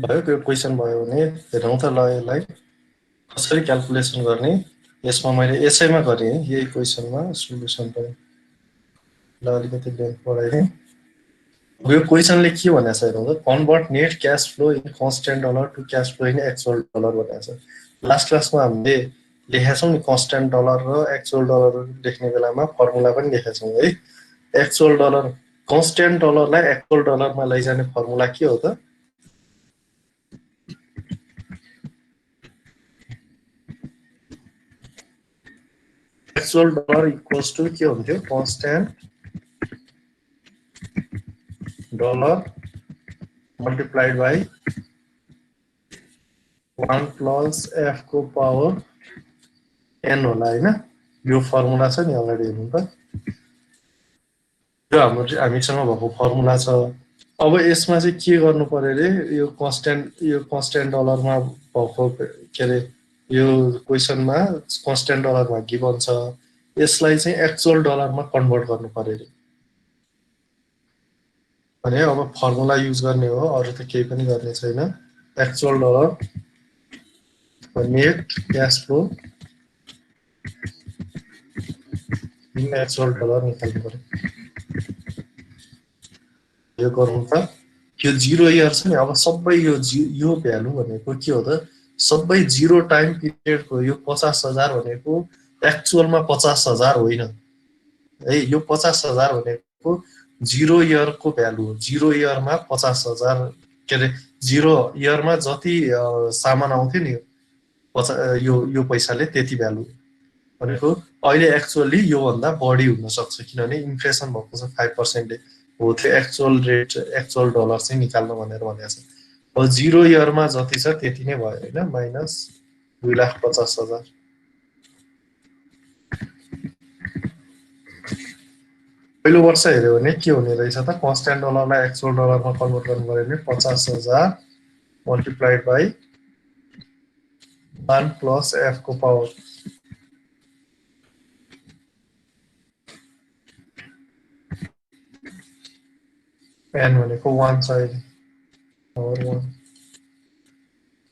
भयो त्यो क्वेसन भयो भने हेरौँ त ल यसलाई कसरी क्याल्कुलेसन गर्ने यसमा मैले यसैमा गरेँ यही क्वेसनमा सोलुसन पनि ल अलिकति लेन्थ बढाइदिएँ अब यो क्वेसनले के भनेको छ हेरौँ त convert net cash flow in constant dollar to cash flow in actual dollar भनेको छ लास्ट क्लासमा हामीले लेखेका छौँ नि कन्स्ट्यान्ट डलर र एक्चुअल डलर लेख्ने बेलामा फर्मुला पनि लेखेका छौँ है एक्चुअल डलर कन्स्ट्यान्ट डलरलाई एक्चुअल डलरमा लैजाने फर्मुला के हो त एक्चुअल डलर इक्वल्स टु के हुन्थ्यो constant dollar multiplied by 1 plus F को पावर एन होला हैन यो फर्मुला छ नि अगाडि हेर्नु त यो हामीसँग भएको फर्मुला छ अब यसमा चाहिँ के गर्नु पर्यो रे यो कन्स्ट्यान्ट डलरमा भएको के रे यो क्वेसनमा कन्स्ट्यान्ट डलरमा गिभन छ यसलाई चाहिँ एक्चुअल डलरमा कन्भर्ट गर्नु पर्यो रे भने अब फर्मुला युज गर्ने हो अरु त केही पनि गर्ने छैन actual dollar net cash flow actual dollar निकाल्नु पर्यो यो गरौँ त यो 0 इयर छ नि अब सबै यो भ्यालु भनेको के हो त सबै 0 टाइम पिरियडको यो 50,000 भनेको एक्चुअलमा 50,000 होइन है यो 50,000 भनेको 0 इयरको भ्यालु हो 0 इयरमा 50,000 के रे 0 इयरमा जति सामान आउँथ्यो नि यो पैसाले त्यति भ्यालु भनेको अहिले एक्चुअली यो भन्दा बढी हुन सक्छ किनभने इन्फ्लेसन भएको छ 5% ले हो त्यो एक्चुअल रेट एक्चुअल डलर चाहिँ निकाल्नु भनेर भनेको छ अब 0 इयरमा जति छ त्यति नै भयो हैन माइनस 2,50,000 पहिलो वर्ष हेर्यो भने के हुने रहेछ त कन्स्ट्यान्ट डलरलाई एक्चुअल डलरमा कन्भर्ट गर्नु पर्यो भने 50,000 मल्टिप्लाइड बाई 1 प्लस एफ को पावर एन भनेको 1 छ अहिले पावर 1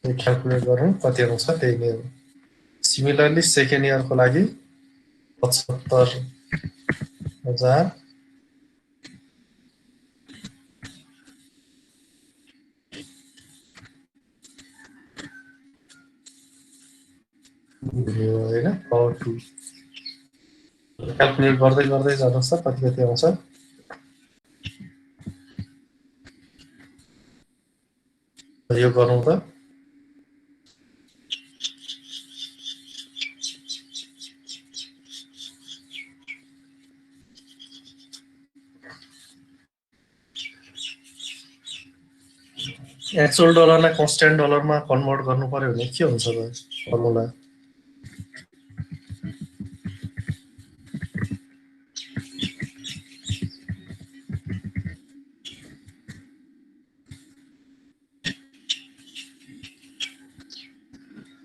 यो क्याल्कुलेट गरौँ कति आउँछ त्यही नै हो सिमिलरली सेकेन्ड इयरको लागि 75,000 हैन पावर 2 क्याल्कुलेट गर्दै गर्दै जानुहोस् त कति कति आउँछ यो गरौँ त एक्चुअल डलरलाई कन्स्ट्यान्ट डलरमा कन्भर्ट गर्नु पर्यो भने के हुन्छ त फर्मुला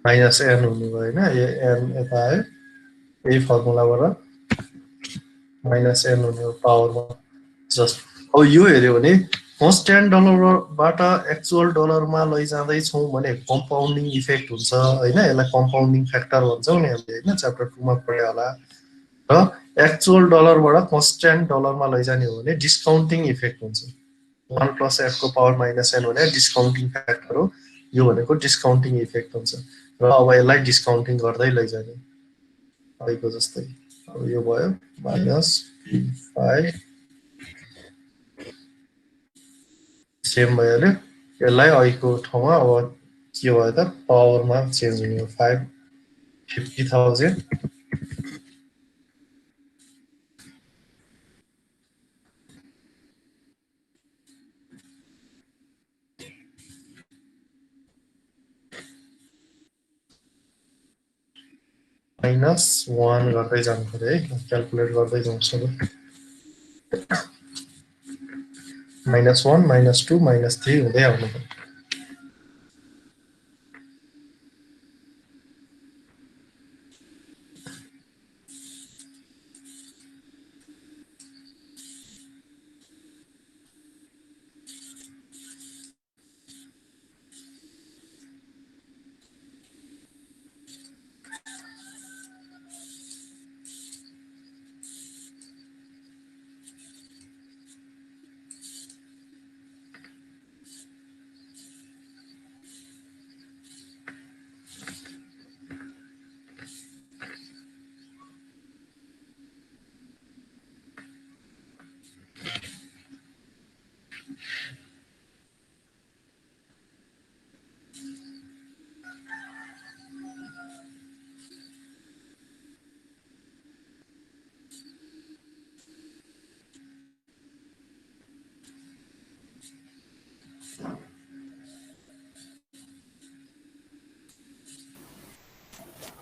माइनस एन हुने भयो हैन एन यता आयो यही फर्मुलाबाट माइनस एन हुने हो पावरमा जस्ट अब यो हेर्यो भने कन्स्ट्यान्ट डलरबाट एक्चुअल डलरमा लैजाँदैछौँ भने कम्पाउन्डिङ इफेक्ट हुन्छ हैन यसलाई कम्पाउन्डिङ फ्याक्टर भन्छौँ नि हामीले हैन च्याप्टर 2 मा पढे होला र एक्चुअल डलरबाट कन्स्ट्यान्ट डलरमा लैजाने हो भने डिस्काउन्टिङ इफेक्ट हुन्छ 1 प्लस एफ को पावर माइनस एन भने डिस्काउन्टिङ फ्याक्टर हो यो भनेको डिस्काउन्टिङ इफेक्ट हुन्छ र अब यसलाई डिस्काउन्टिङ गर्दै लैजाने अहिलेको जस्तै अब यो भयो माइनस 5 सेम भइहाल्यो यसलाई अहिलेको ठाउँमा अब के भयो त पावरमा चेन्ज हुने हो 50,000 माइनस 1 गर्दै जानु पर्यो है क्याल्कुलेट गर्दै जाउँ सब -1 -2 -3 हुँदै आउनु पर्यो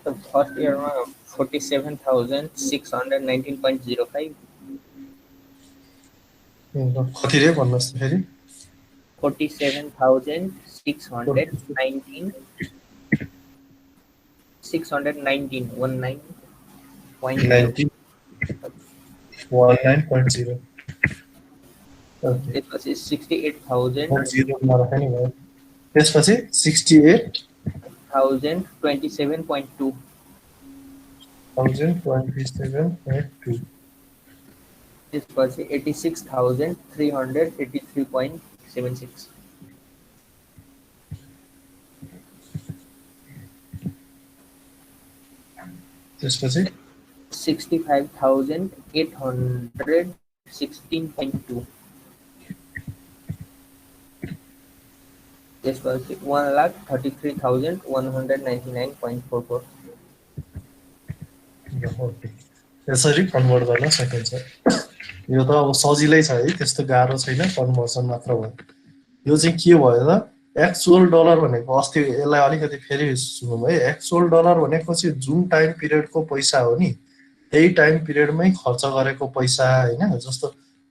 The first year 47,619.05. कति रे भन्नुहोस् त फेरि 47,619 19.0. 19.0 ओके त्यसपछि 68,000 0 मा राख्ने भयो त्यसपछि 68 1,027.2. 1027.2 त्यसपछि 86,383.76. त्यसपछि 65,816.2. त्यसपछि 1,33,199.44. यसरी कन्भर्ट गर्न सकिन्छ यो त अब सजिलै छ है त्यस्तो गाह्रो छैन कन्भर्सन मात्र भयो यो चाहिँ के भयो त एक्चुअल डलर भनेको अस्ति यसलाई अलिकति फेरि सुनौँ है एक्चुअल डलर भनेको चाहिँ जुन टाइम पिरियडको पैसा हो नि त्यही टाइम पिरियडमै खर्च गरेको पैसा होइन जस्तो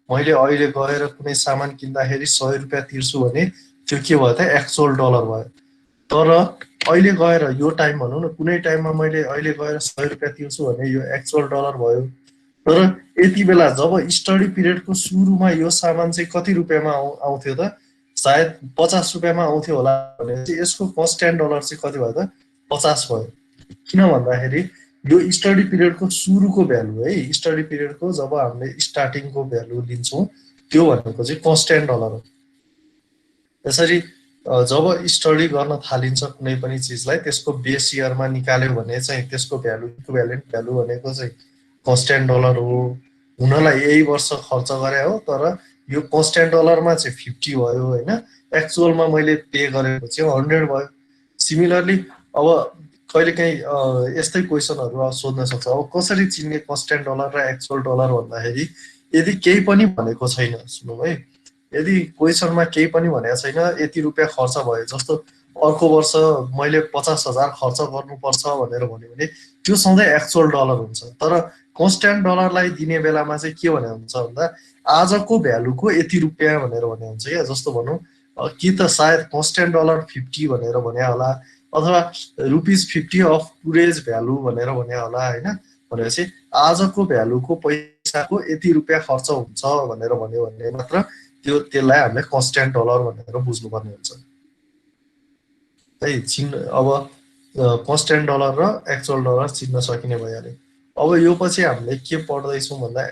मैले अहिले गएर कुनै सामान किन्दाखेरि 100 रुपियाँ तिर्छु भने त्यो के भयो त एक्चुअल डलर भयो तर अहिले गएर यो टाइम भनौँ न कुनै टाइममा मैले अहिले गएर 100 रुपियाँ तिर्छु भने यो एक्चुअल डलर भयो तर यति बेला जब स्टडी पिरियडको सुरुमा यो सामान चाहिँ कति रुपियाँमा आउँथ्यो त सायद 50 रुपियाँमा आउँथ्यो होला भने चाहिँ यसको कन्स्ट्यान्ट डलर चाहिँ कति भयो त 50 भयो किन भन्दाखेरि यो स्टडी पिरियडको सुरुको भ्यालु है स्टडी पिरियडको जब हामीले स्टार्टिङको भ्यालु लिन्छौँ त्यो भनेको चाहिँ कन्स्ट्यान्ट डलर हो त्यसरी जब स्टडी गर्न थालिन्छ कुनै पनि चिजलाई त्यसको बेस इयरमा निकाल्यो भने चाहिँ त्यसको भ्यालु इक्विभ्यालेन्ट भ्यालु भनेको चाहिँ कन्स्ट्यान्ट डलर हो हुनलाई यही वर्ष खर्च गरे हो तर यो कन्स्ट्यान्ट डलरमा चाहिँ 50 भयो होइन एक्चुअलमा मैले पे गरेको चाहिँ 100 भयो सिमिलरली अब कहिलेकाहीँ यस्तै क्वेसनहरू सोध्न सक्छ अब कसरी चिन्ने कन्स्ट्यान्ट डलर र एक्चुअल डलर भन्दाखेरि यदि केही पनि भनेको छैन सुन्नु है यदि क्वेसनमा केही पनि भनेको छैन यति रुपियाँ खर्च भयो जस्तो अर्को वर्ष मैले 50,000 खर्च गर्नुपर्छ भनेर भन्यो भने त्यो सधैँ एक्चुअल डलर हुन्छ तर कन्स्ट्यान्ट डलरलाई दिने बेलामा चाहिँ के भने हुन्छ भन्दा आजको भ्यालुको यति रुपियाँ भनेर भने हुन्छ क्या जस्तो भनौँ कि त सायद कन्स्ट्यान्ट डलर 50 भनेर भने होला अथवा ₹50 अफ टुडेज भ्यालु भनेर भने होला होइन भनेपछि आजको भ्यालुको पैसाको यति रुपियाँ खर्च हुन्छ भनेर भन्यो भने मात्र त्यसलाई हामीले कन्स्ट्यान्ट डलर भनेर बुझ्नुपर्ने हुन्छ है अब कन्स्ट्यान्ट डलर र एक्चुअल डलर चिन्न सकिने भइहाल्यो अब यो पछि हामीले के पढ्दैछौँ भन्दा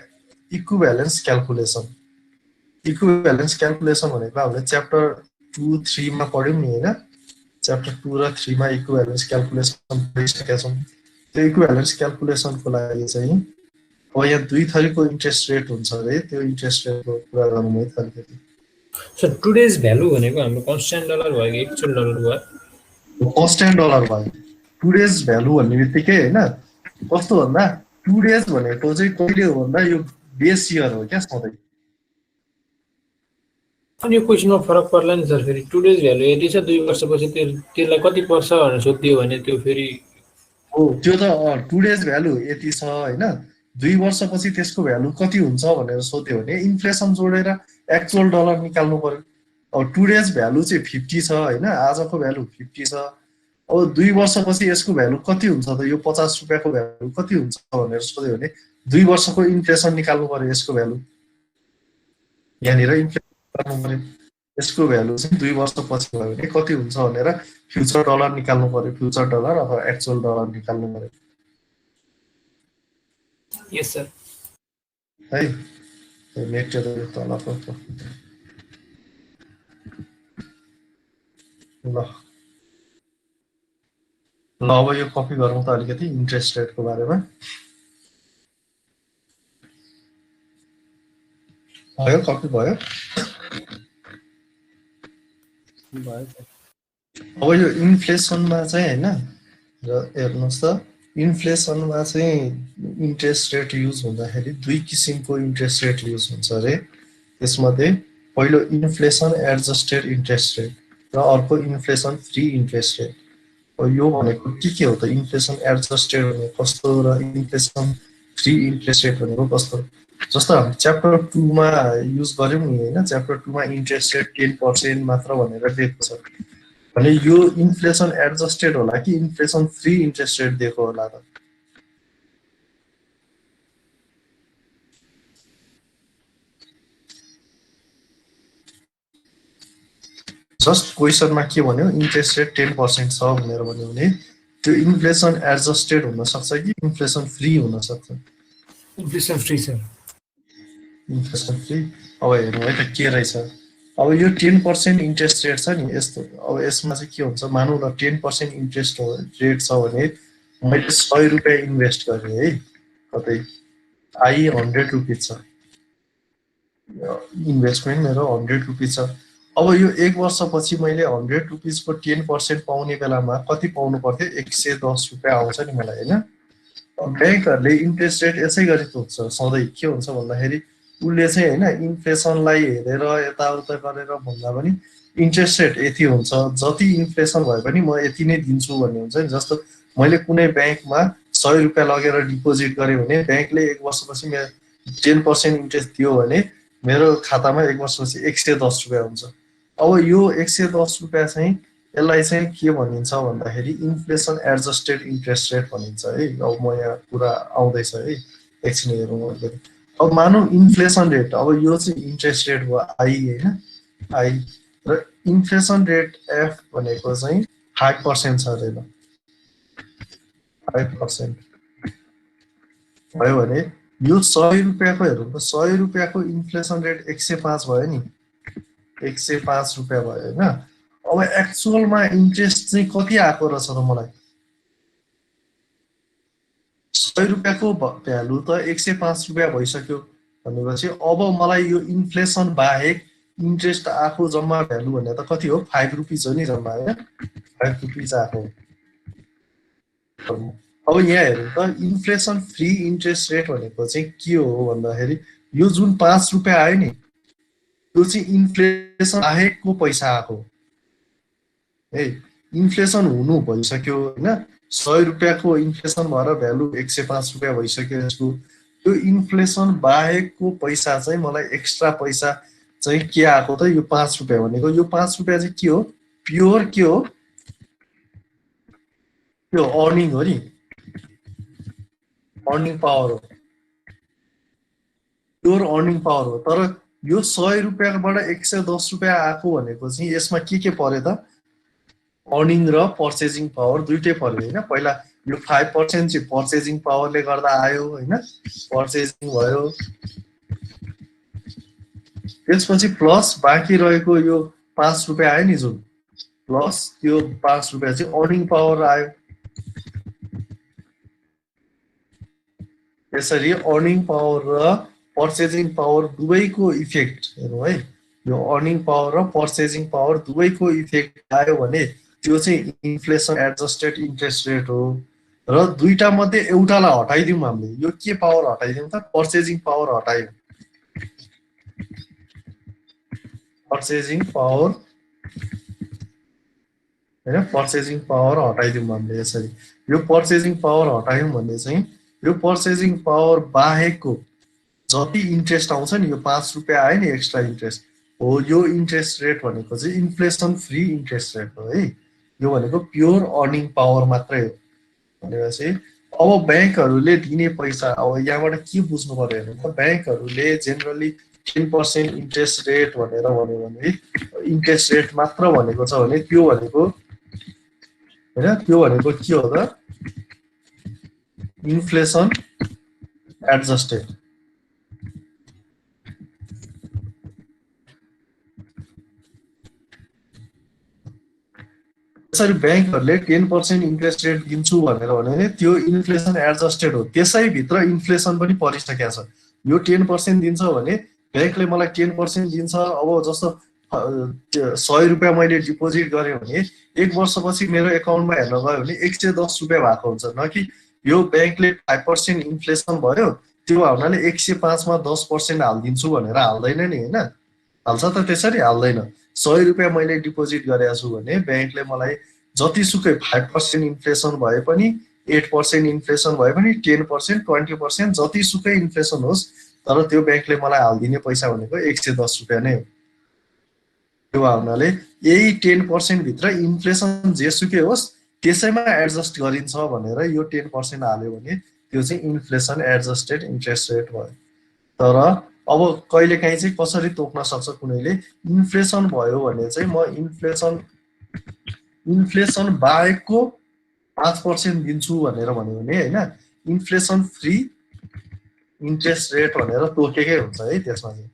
इक्विभ्यालेन्स क्याल्कुलेसन भनेको हामीले च्याप्टर 2, 3 मा पढ्यौँ नि होइन च्याप्टर 2 र 3 मा इक्विभ्यालेन्स क्याल्कुलेसन पढिसकेका छौँ त्यो इक्विभ्यालेन्स क्याल्कुलेसनको लागि चाहिँ अब यहाँ दुई थरीको इन्ट्रेस्ट रेट हुन्छ अरे त्यो इन्ट्रेस्ट रेटको कुरा गर्नु है अलिकति सो टुडेज भ्यालु भनेको हाम्रो कन्स्ट्यान्ट डलर भयो कि एक्चुअल डलर भयो कन्स्ट्यान्ट डलर भयो टुडेज भ्यालु भन्ने बित्तिकै होइन कस्तो भन्दा टुडेज भनेको चाहिँ कहिले हो भन्दा यो बेस इयर हो क्या सधैँ अनि यो क्वेसनमा फरक पर्ला नि सर फेरि टुडेज भ्यालु यति छ 2 वर्षपछि त्यसलाई कति पर्छ भनेर सोधियो भने त्यो फेरि हो त्यो त टुडेज भ्यालु यति छ होइन 2 वर्षपछि त्यसको भ्यालु कति हुन्छ भनेर सोध्यो भने इन्फ्लेसन जोडेर एक्चुअल डलर निकाल्नु पर्यो अब टुडेज भ्यालु चाहिँ 50 छ होइन आजको भ्यालु 50 छ अब 2 वर्षपछि यसको भ्यालु कति हुन्छ त यो 50 रुपियाँको भ्यालु कति हुन्छ भनेर सोध्यो भने 2 वर्षको इन्फ्लेसन निकाल्नु पर्यो यसको भ्यालु यहाँनिर इन्फ्लेसन गर्नु पर्यो यसको भ्यालु चाहिँ 2 वर्षपछि भयो भने कति हुन्छ भनेर फ्युचर डलर निकाल्नु पर्यो फ्युचर डलर अथवा एक्चुअल डलर निकाल्नु पर्यो यस सर है मेटेर तलको ल अब यो कपी गरौँ त अलिकति इन्ट्रेस्ट रेटको बारेमा भयो कपी भयो अब यो इन्फ्लेसनमा चाहिँ हैन र हेर्नुस् त इन्फ्लेसनमा चाहिँ इन्ट्रेस्ट रेट युज हुँदाखेरि दुई किसिमको इन्ट्रेस्ट रेट युज हुन्छ रे त्यसमध्ये पहिलो इन्फ्लेसन एडजस्टेड इन्ट्रेस्ट रेट र अर्को इन्फ्लेसन फ्री इन्ट्रेस्ट रेट यो भनेको के हो त इन्फ्लेसन एडजस्टेड भनेको कस्तो र इन्फ्लेसन फ्री इन्ट्रेस्ट रेट भनेको कस्तो जस्तो हामी च्याप्टर 2 मा युज गर्यौं नि हैन च्याप्टर 2 मा इन्ट्रेस्ट रेट 10% मात्र भनेर दिएको छ भने यो इन्फ्लेसन एडजस्टेड होला कि इन्फ्लेसन फ्री इन्ट्रेस्ट रेट दिएको होला त जस्ट क्वेशनमा के भन्यो इन्ट्रेस्ट रेट 10% छ भनेर भन्यो भने त्यो इन्फ्लेसन एडजस्टेड हुन सक्छ कि इन्फ्लेसन फ्री हुन सक्छ inflation free sir inflation free अब हेर्नु है त के रहेछ अब यो 10% इन्ट्रेस्ट रेट छ नि यस्तो अब यसमा चाहिँ के हुन्छ मानौँ न 10% इन्ट्रेस्ट रेट छ भने मैले 100 रुपैयाँ इन्भेस्ट गरेँ है कतै आई 100 रुपैयाँ छ इन्भेस्टमेन्ट मेरो 100 रुपैयाँ छ अब यो 1 वर्षपछि मैले 100 रुपैयाँको 10% पाउने बेलामा कति पाउनु पर्थ्यो 110 रुपैयाँ आउँछ नि मलाई हैन ब्याङ्कहरुले इन्ट्रेस्ट रेट यसै गरी तोक्छ सधैँ के हुन्छ भन्दाखेरि उले चाहिँ हैन इन्फ्लेसनलाई हेरेर यताउता गरेर भन्दा पनि इन्ट्रेस्ट रेट यति हुन्छ जति इन्फ्लेसन भए पनि म यति नै दिन्छु भन्ने हुन्छ नि जस्तो मैले कुनै ब्याङ्कमा 100 रुपैयाँ लगेर डिपोजिट गरे भने ब्याङ्कले 1 वर्षपछि मेरो 10% इन्ट्रेस्ट दियो भने मेरो खातामा 1 वर्षपछि 110 रुपैयाँ हुन्छ अब यो 110 रुपैयाँ चाहिँ यसलाई चाहिँ के भनिन्छ भन्दाखेरि इन्फ्लेसन एडजस्टेड इन्ट्रेस्ट रेट भनिन्छ है अब म यहाँ कुरा आउँदैछ है एकछिन हेरौँ अब मानौँ इन्फ्लेसन रेट अब यो चाहिँ इन्ट्रेस्ट रेट भयो आई हैन आई र इन्फ्लेसन रेट एफ भनेको चाहिँ 5% छ अरे ल 5% भयो भने यो 100 रुपैयाँको हेरौँ त 100 रुपैयाँको इन्फ्लेसन रेट 105 भयो नि 105 रुपैयाँ भयो हैन अब एक्चुअलमा इन्ट्रेस्ट चाहिँ कति आएको रहेछ त मलाई 100 रुपैयाँको भ्यालु त 105 रुपैयाँ भइसक्यो भनेपछि अब मलाई यो इन्फ्लेसन बाहेक इन्ट्रेस्ट आएको जम्मा भ्यालु भने त कति हो 5 रुपैयाँ हो नि जम्मा हैन 5 रुपैयाँ आएको अब यहाँ हेरौँ त इन्फ्लेसन फ्री इन्ट्रेस्ट रेट भनेको चाहिँ के हो भन्दाखेरि यो जुन 5 रुपैयाँ आयो नि त्यो चाहिँ इन्फ्लेसन बाहेकको पैसा आएको है इन्फ्लेसन हुनु भइसक्यो हैन 100 रुपैयाँको इन्फ्लेसन भएर भ्यालु 105 रुपैयाँ भइसक्यो यसको त्यो इन्फ्लेसन बाहेकको पैसा चाहिँ मलाई एक्स्ट्रा पैसा चाहिँ के आएको त यो 5 रुपैयाँ भनेको यो 5 रुपैयाँ चाहिँ के हो प्योर के हो त्यो अर्निङ हो नि अर्निङ पावर हो प्योर अर्निङ पावर हो तर यो 100 रुपैयाँबाट 110 रुपैयाँ आएको भनेको चाहिँ यसमा के पर्यो त अर्निङ र पर्चेजिङ पावर दुईटै पर्यो हैन पहिला यो 5% चाहिँ पर्चेजिङ पावरले गर्दा आयो हैन पर्चेजिङ भयो त्यसपछि प्लस बाँकी रहेको यो 5 रुपैयाँ आयो नि जुन प्लस त्यो 5 रुपैयाँ चाहिँ अर्निङ पावर आयो यसरी अर्निङ पावर र पर्चेजिङ पावर दुवैको इफेक्ट हेर्नु है यो अर्निङ पावर र पर्चेजिङ पावर दुवैको इफेक्ट आयो भने त्यो चाहिँ इन्फ्लेसन एडजस्टेड इन्ट्रेस्ट रेट हो र दुईटा मध्ये एउटालाई हटाइदिउँ हामीले यो के पावर हटाइदिउँ त पर्चेजिङ पावर हटायौँ पर्चेजिङ पावर हैन पर्चेजिङ पावर हटाइदिउँ हामीले यसरी यो पर्चेजिङ पावर हटायौँ भने चाहिँ यो पर्चेजिङ पावर बाहेकको जति इन्ट्रेस्ट आउँछ नि यो 5 रुपैयाँ आयो नि एक्स्ट्रा इन्ट्रेस्ट हो यो इन्ट्रेस्ट रेट भनेको चाहिँ इन्फ्लेसन फ्री इन्ट्रेस्ट रेट हो है यो भनेको प्योर अर्निङ पावर मात्रै हो भनेपछि अब ब्याङ्कहरूले दिने पैसा अब यहाँबाट के बुझ्नु पर्यो भने ब्याङ्कहरूले जेनरली 10% इन्ट्रेस्ट रेट भनेर भन्यो भने इन्ट्रेस्ट रेट मात्र भनेको छ भने त्यो भनेको हैन त्यो भनेको के हो त इन्फ्लेसन एडजस्टेड यसरी ब्याङ्कहरूले 10% इन्ट्रेस्ट रेट दिन्छु भनेर भने त्यो इन्फ्लेसन एडजस्टेड हो त्यसै भित्र इन्फ्लेसन पनि परिसकेको छ यो 10% दिन्छ भने ब्याङ्कले मलाई 10% दिन्छ अब जस्तो 100 रुपैयाँ मैले डिपोजिट गरेँ भने 1 वर्षपछि मेरो एकाउन्टमा हेर्न गयो भने 110 रुपैयाँ भएको हुन्छ न कि यो ब्याङ्कले 5% इन्फ्लेसन भयो त्यो हुनाले 105 मा 10% हाल्दिन्छु भनेर हाल्दैन नि हैन हाल्छ त त्यसरी हाल्दैन 100 रुपैयाँ मैले डिपोजिट गरेको छु भने ब्याङ्कले मलाई जतिसुकै 5% इन्फ्लेसन भए पनि 8% इन्फ्लेसन भए पनि 10% 20% जतिसुकै इन्फ्लेसन होस् तर त्यो ब्याङ्कले मलाई हालिदिने पैसा भनेको 110 रुपियाँ नै हो। त्यो हुनाले यही 10% भित्र इन्फ्लेसन जेसुकै होस् त्यसैमा एडजस्ट गरिन्छ भनेर यो 10% हाल्यो भने त्यो चाहिँ इन्फ्लेसन एडजस्टेड इन्ट्रेस्ट रेट भयो। तर अब कहिलेकाहीँ चाहिँ कसरी तोक्न सक्छ कुनैले इन्फ्लेसन भयो भने चाहिँ म इन्फ्लेसन बाहेकको 5% दिन्छु भनेर भन्यो भने हैन इन्फ्लेसन फ्री इन्ट्रेस्ट रेट भनेर तोकेकै हुन्छ है। त्यसमा चाहिँ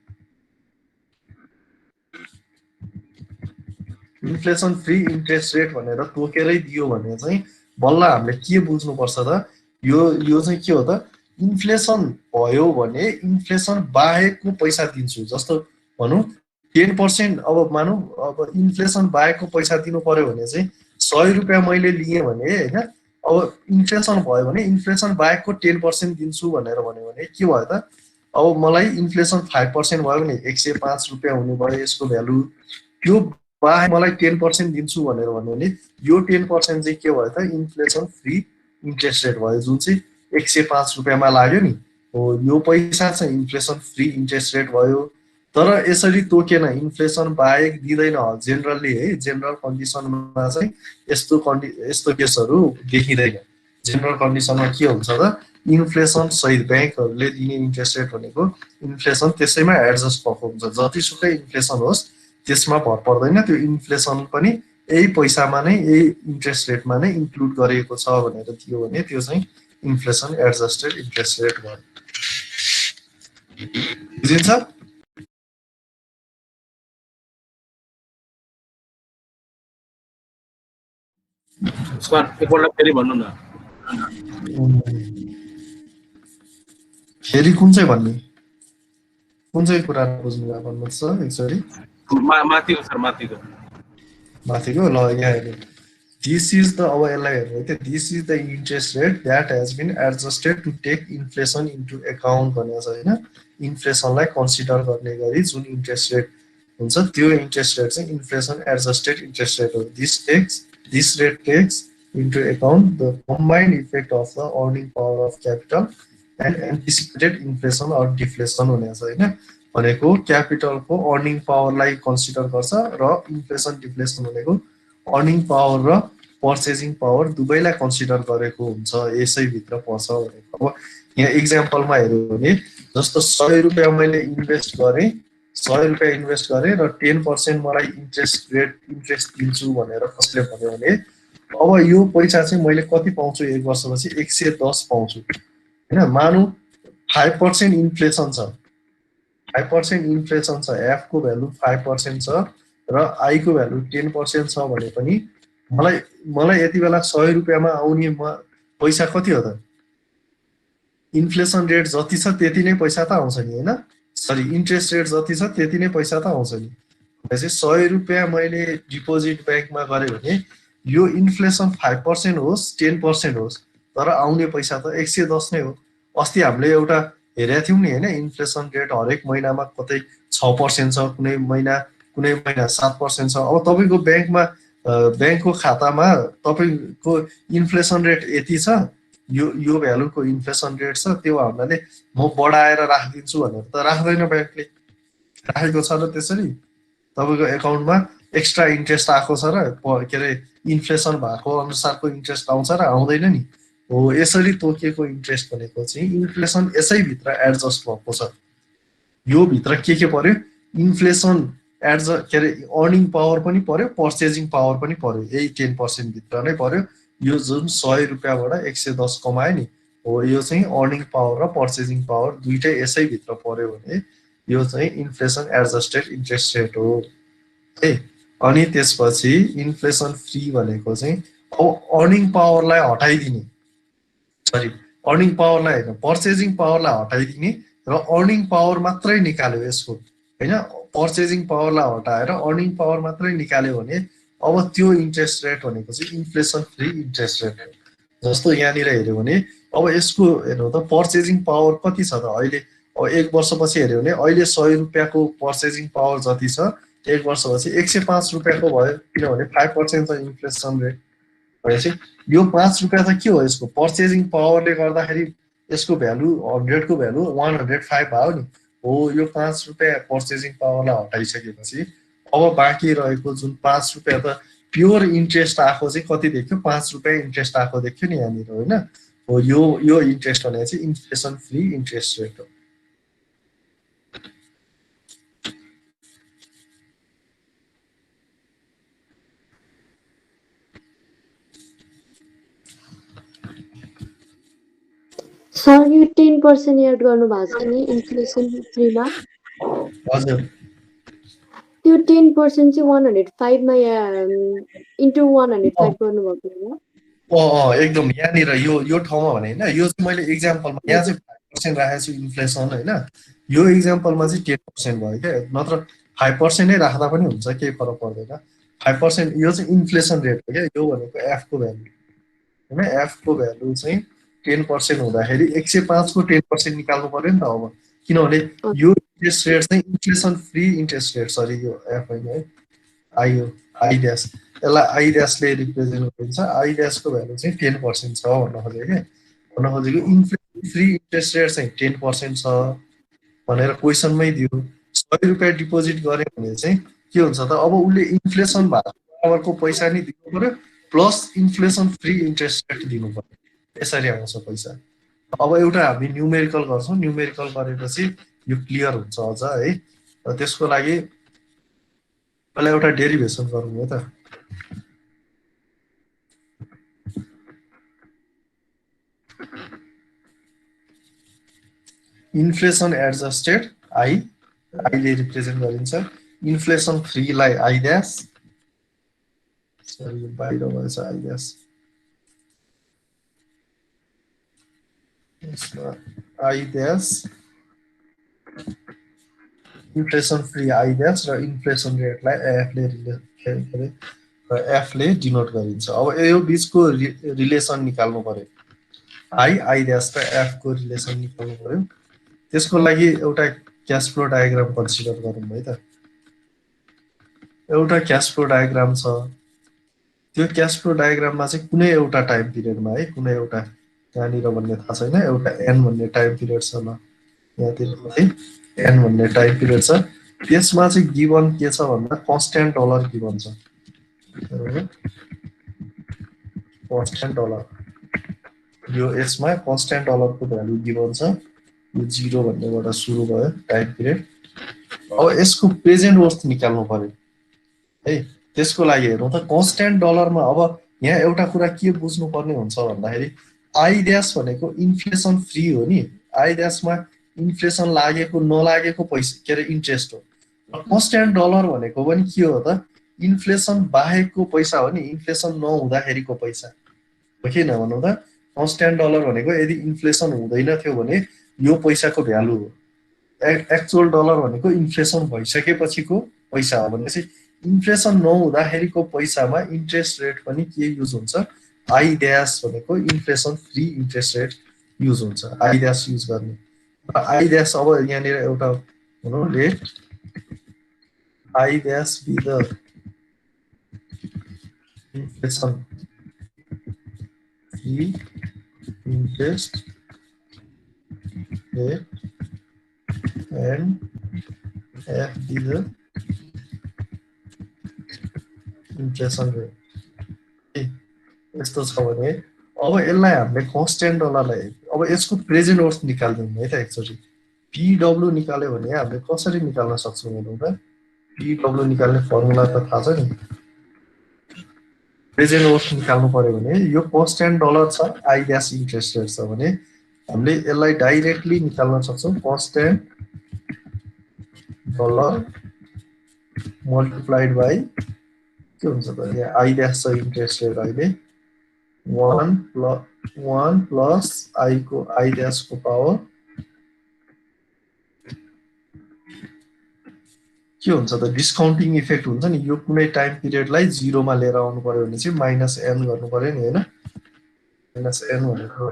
इन्फ्लेसन फ्री इन्ट्रेस्ट रेट भनेर तोकेरै दियो भने चाहिँ बल्ल हामीले के बुझ्नुपर्छ त यो चाहिँ के हो त इन्फ्लेसन भयो भने इन्फ्लेसन बाहेकको पैसा दिन्छु। जस्तो भनौँ 10% अब मानौँ अब इन्फ्लेसन बाहेकको पैसा दिनु पर्यो भने चाहिँ 100 रुपियाँ मैले लिएँ भने हैन अब इन्फ्लेसन भयो भने इन्फ्लेसन बाहेकको 10% दिन्छु भनेर भन्यो भने के भयो त अब मलाई इन्फ्लेसन 5% भयो भने 105 रुपियाँ हुने भयो यसको भ्यालु। त्यो बाहेक मलाई 10% दिन्छु भनेर भन्यो भने यो 10% चाहिँ के भयो त इन्फ्लेसन फ्री इन्ट्रेस्ट रेट भयो जुन चाहिँ 105 रुपियाँमा लाग्यो नि हो यो पैसा चाहिँ इन्फ्लेसन फ्री इन्ट्रेस्ट रेट भयो। तर यसरी तोकेन इन्फ्लेसन बाहेक दिँदैन जेनरली है। जेनरल कन्डिसनमा चाहिँ यस्तो केसहरू देखिँदैन। जेनरल कन्डिसनमा के हुन्छ त इन्फ्लेसन सहित ब्याङ्कहरूले दिने इन्ट्रेस्ट रेट भनेको इन्फ्लेसन त्यसैमा एडजस्ट भएको हुन्छ। जतिसुकै इन्फ्लेसन होस् त्यसमा भर पर्दैन। त्यो इन्फ्लेसन पनि यही पैसामा नै यही इन्ट्रेस्ट रेटमा नै इन्क्लुड गरिएको छ भनेर दियो भने त्यो चाहिँ इन्फ्लेसन एडजस्टेड इन्ट्रेस्ट रेट भयो। बुझिन्छ? सर एकपल्ट फेरि भन्नु न। फेरि कुन चाहिँ भन्ने कुन चाहिँ कुरा बुझ्नु भयो भन्नुहोस् त एकचोटि। माथिको सर माथिको ल यहाँ हेर्नु दिस इज द अब यसलाई हेर्नु है त this is the interest rate that has been adjusted to take inflation into account भनेको छ होइन। इन्फ्लेसनलाई कन्सिडर गर्ने गरी जुन इन्ट्रेस्ट रेट हुन्छ त्यो इन्ट्रेस्ट रेट चाहिँ इन्फ्लेसन एडजस्टेड इन्ट्रेस्ट रेट हो। This rate takes into account the combined effect of the earning power of capital and anticipated inflation or deflation भनेको छ होइन। भनेको क्यापिटलको अर्निङ पावरलाई कन्सिडर गर्छ र इन्फ्लेसन डिफ्लेसन भनेको अर्निङ पावर र पर्चेजिङ पावर दुवैलाई कन्सिडर गरेको हुन्छ। यसैभित्र पर्छ भनेको। अब यहाँ इक्जाम्पलमा हेऱ्यो भने जस्तो 100 रुपियाँ मैले इन्भेस्ट गरेँ 100 रुपियाँ इन्भेस्ट गरेँ र 10% मलाई इन्ट्रेस्ट दिन्छु भनेर कसले भन्यो भने अब यो पैसा चाहिँ मैले कति पाउँछु एक वर्षपछि 110 पाउँछु होइन। मानौँ 5% इन्फ्लेसन छ 5% इन्फ्लेसन छ एफ को भ्यालु 5% छ र आई को भ्यालु 10% छ भने पनि मलाई यति बेला 100 रुपियाँमा आउने पैसा कति हो त इन्फ्लेसन रेट जति छ त्यति नै पैसा त आउँछ नि होइन। सरी इन्ट्रेस्ट रेट जति छ त्यति नै पैसा त आउँछ नि। भनेपछि 100 रुपियाँ मैले डिपोजिट ब्याङ्कमा गरेँ भने यो इन्फ्लेसन 5% होस् 10% होस् तर आउने पैसा त 110 नै हो। अस्ति हामीले एउटा हेरेका थियौँ नि होइन इन्फ्लेसन रेट हरेक महिनामा कतै 6% छ कुनै महिना 7% छ। अब तपाईँको ब्याङ्कको खातामा तपाईँको इन्फ्लेसन रेट यति छ यो भ्यालुको इन्फ्लेसन रेट छ त्यो हुनाले म बढाएर राखिदिन्छु भनेर त राख्दैन ब्याङ्कले। राखेको छ र त्यसरी तपाईँको एकाउन्टमा एक्स्ट्रा इन्ट्रेस्ट आएको छ र के अरे इन्फ्लेसन भएको अनुसारको इन्ट्रेस्ट आउँछ र आउँदैन नि हो। यसरी तोकिएको इन्ट्रेस्ट भनेको चाहिँ इन्फ्लेसन यसैभित्र एडजस्ट भएको छ। यो भित्र के पर्यो इन्फ्लेसन के अरे अर्निङ पावर पनि पर्यो पर्चेजिङ पावर पनि पर्यो यही 10% भित्र नै पर्यो। यो जुन 100 रुपियाँबाट 110 कमायो नि हो यो चाहिँ अर्निङ पावर र पर्चेजिङ पावर दुइटै यसैभित्र पर्यो भने यो चाहिँ इन्फ्लेसन एडजस्टेड इन्ट्रेस्ट रेट हो है। अनि त्यसपछि इन्फ्लेसन फ्री भनेको चाहिँ अर्निङ पावरलाई हटाइदिने सरी अर्निङ पावरलाई होइन पर्चेजिङ पावरलाई हटाइदिने र अर्निङ पावर मात्रै निकाल्यो यसको होइन। पर्चेजिङ पावरलाई हटाएर अर्निङ पावर मात्रै निकाल्यो भने अब त्यो इन्ट्रेस्ट रेट भनेको चाहिँ इन्फ्लेसन फ्री इन्ट्रेस्ट रेट हो। जस्तो यहाँनिर हेऱ्यो भने अब यसको हेर्नु त पर्चेजिङ पावर कति छ त अहिले अब एक वर्षपछि हेऱ्यो भने अहिले 100 रुपियाँको पर्चेजिङ पावर जति छ एक वर्षपछि 105 रुपियाँको भयो किनभने 5% छ इन्फ्लेसन रेट भनेपछि यो 5 रुपैयाँ त के हो यसको पर्चेजिङ पावरले गर्दाखेरि यसको भ्यालु 100 को भ्यालु 105 भयो नि हो यो 5 रुपैयाँ पर्चेजिङ पावरलाई हटाइसकेपछि अब बाँकी रहेको जुन 5 रुपैयाँ त प्योर इन्ट्रेस्ट आएको चाहिँ कति देख्यो 5 रुपैयाँ इन्ट्रेस्ट आएको देख्यो नि यहाँनिर होइन हो यो इन्ट्रेस्ट भनेको चाहिँ इन्फ्लेसन फ्री इन्ट्रेस्ट रेट हो सर यो 10% एड गर्नु भएको छ नि इन्फ्लेसन फ्रीमा हजुर त्यो 10% चाहिँ 105 मा इन्टु 105 गर्नुभएको हो एकदम यहाँनिर यो ठाउँमा भने होइन यो चाहिँ मैले इक्जाम्पलमा यहाँ चाहिँ 5% राखेको छु इन्फ्लेसन होइन यो इक्जाम्पलमा चाहिँ 10% भयो क्या नत्र 5% नै राख्दा पनि हुन्छ केही फरक पर्दैन 5% यो चाहिँ इन्फ्लेसन रेट हो क्या यो भनेको एफको भ्यालु होइन एफको भ्यालु चाहिँ 10% हुँदाखेरि 105 को 10% निकाल्नु पर्यो नि त अब किनभने यो इन्ट्रेस्ट रेट चाहिँ inflation free interest rate sorry यो एफ होइन है आई ड्यास यसलाई आई ड्यासले रिप्रेजेन्ट गरिन्छ आई ड्यासको भ्यालु चाहिँ 10% छ भन्न खोजेको के भन्न खोजेको इन्फ्लेसन फ्री इन्ट्रेस्ट रेट चाहिँ 10% छ भनेर क्वेसनमै दियो 100 रुपैयाँ डिपोजिट गरे भने चाहिँ के हुन्छ त अब उसले इन्फ्लेसन बराबरको पैसा नि दिनु पर्यो plus inflation free interest rate दिनु पर्यो यसरी आउँछ पैसा अब एउटा हामी न्युमेरिकल गर्छौँ न्युमेरिकल गरेपछि यो क्लियर हुन्छ अझ है र त्यसको लागि पहिला एउटा डेरिभेसन गरौँ है त इन्फ्लेसन एडजस्टेड आईले रिप्रेजेन्ट गरिन्छ इन्फ्लेसन फ्रीलाई आई ड्यास सरी बाहिर भएछ I dash I dash inflation free I dash र इन्फ्लेसन रेटलाई एफले डिनोट गरिन्छ अब यो बिचको रिलेसन निकाल्नु पर्यो आई ड्यास र एफको रिलेसन निकाल्नु पर्यो त्यसको लागि एउटा क्याश फ्लो डायग्राम कन्सिडर गरौँ है त एउटा क्याश फ्लो डायग्राम छ त्यो क्याश फ्लो डायग्राममा चाहिँ कुनै एउटा टाइम पिरियडमा है कुनै एउटा यहाँनिर भन्ने थाहा छैन एउटा एन भन्ने टाइम पिरियड छ ल यहाँतिर चाहिँ एन भन्ने टाइम पिरियड छ त्यसमा चाहिँ गिभन के छ भन्दा कन्स्ट्यान्ट डलर गिभन छ कन्स्ट्यान्ट डलर यो यसमा कन्स्ट्यान्ट डलरको भ्यालु गिभन छ यो 0 भन्नेबाट सुरु भयो टाइम पिरियड अब यसको प्रेजेन्ट वर्थ निकाल्नु पर्यो है त्यसको लागि हेरौँ त कन्स्ट्यान्ट डलरमा अब यहाँ एउटा कुरा के बुझ्नु पर्ने हुन्छ भन्दाखेरि आई ड्यास भनेको इन्फ्लेसन फ्री हो नि आई ड्यासमा इन्फ्लेसन लागेको नलागेको पैसा के अरे इन्ट्रेस्ट हो कन्स्ट्यान्ट डलर भनेको पनि के हो त इन्फ्लेसन बाहेकको पैसा हो नि इन्फ्लेसन नहुँदाखेरिको पैसा हो कि नभनौँ त कन्स्ट्यान्ट डलर भनेको यदि इन्फ्लेसन हुँदैन थियो भने यो पैसाको भ्यालु हो एक्चुअल डलर भनेको इन्फ्लेसन भइसकेपछिको पैसा हो भनेपछि इन्फ्लेसन नहुँदाखेरिको पैसामा इन्ट्रेस्ट रेट पनि के युज हुन्छ आई ड्यास भनेको inflation free interest rate use हुन्छ आई ड्यास युज गर्ने आई ड्यास अब यहाँनिर एउटा भनौँ let I dash be the inflation free interest rate and F be the inflation rate यस्तो छ भने अब यसलाई हामीले कन्स्ट्यान्ट डलरलाई अब यसको प्रेजेन्ट वर्थ निकाल्दिउँ है त एकचोटि पिडब्लु निकाल्यो भने हामीले कसरी निकाल्न सक्छौँ हेरौँ त पिडब्लु निकाल्ने फर्मुला त थाहा छ नि प्रेजेन्ट वर्थ निकाल्नु पर्यो भने यो कन्स्ट्यान्ट डलर छ आई ड्यास इन्ट्रेस्ट रेट छ भने हामीले यसलाई डाइरेक्टली निकाल्न सक्छौँ कन्स्ट्यान्ट डलर मल्टिप्लाइड बाई के हुन्छ त यहाँ आई ड्यास छ इन्ट्रेस्ट रेट अहिले 1 प्लस आई को आई ड्यास को पावर के हुन्छ त डिस्काउन्टिङ इफेक्ट हुन्छ नि यो कुनै टाइम पिरियडलाई 0 मा लिएर आउनु पर्यो भने चाहिँ -n गर्नु पर्यो नि हैन -n भनेको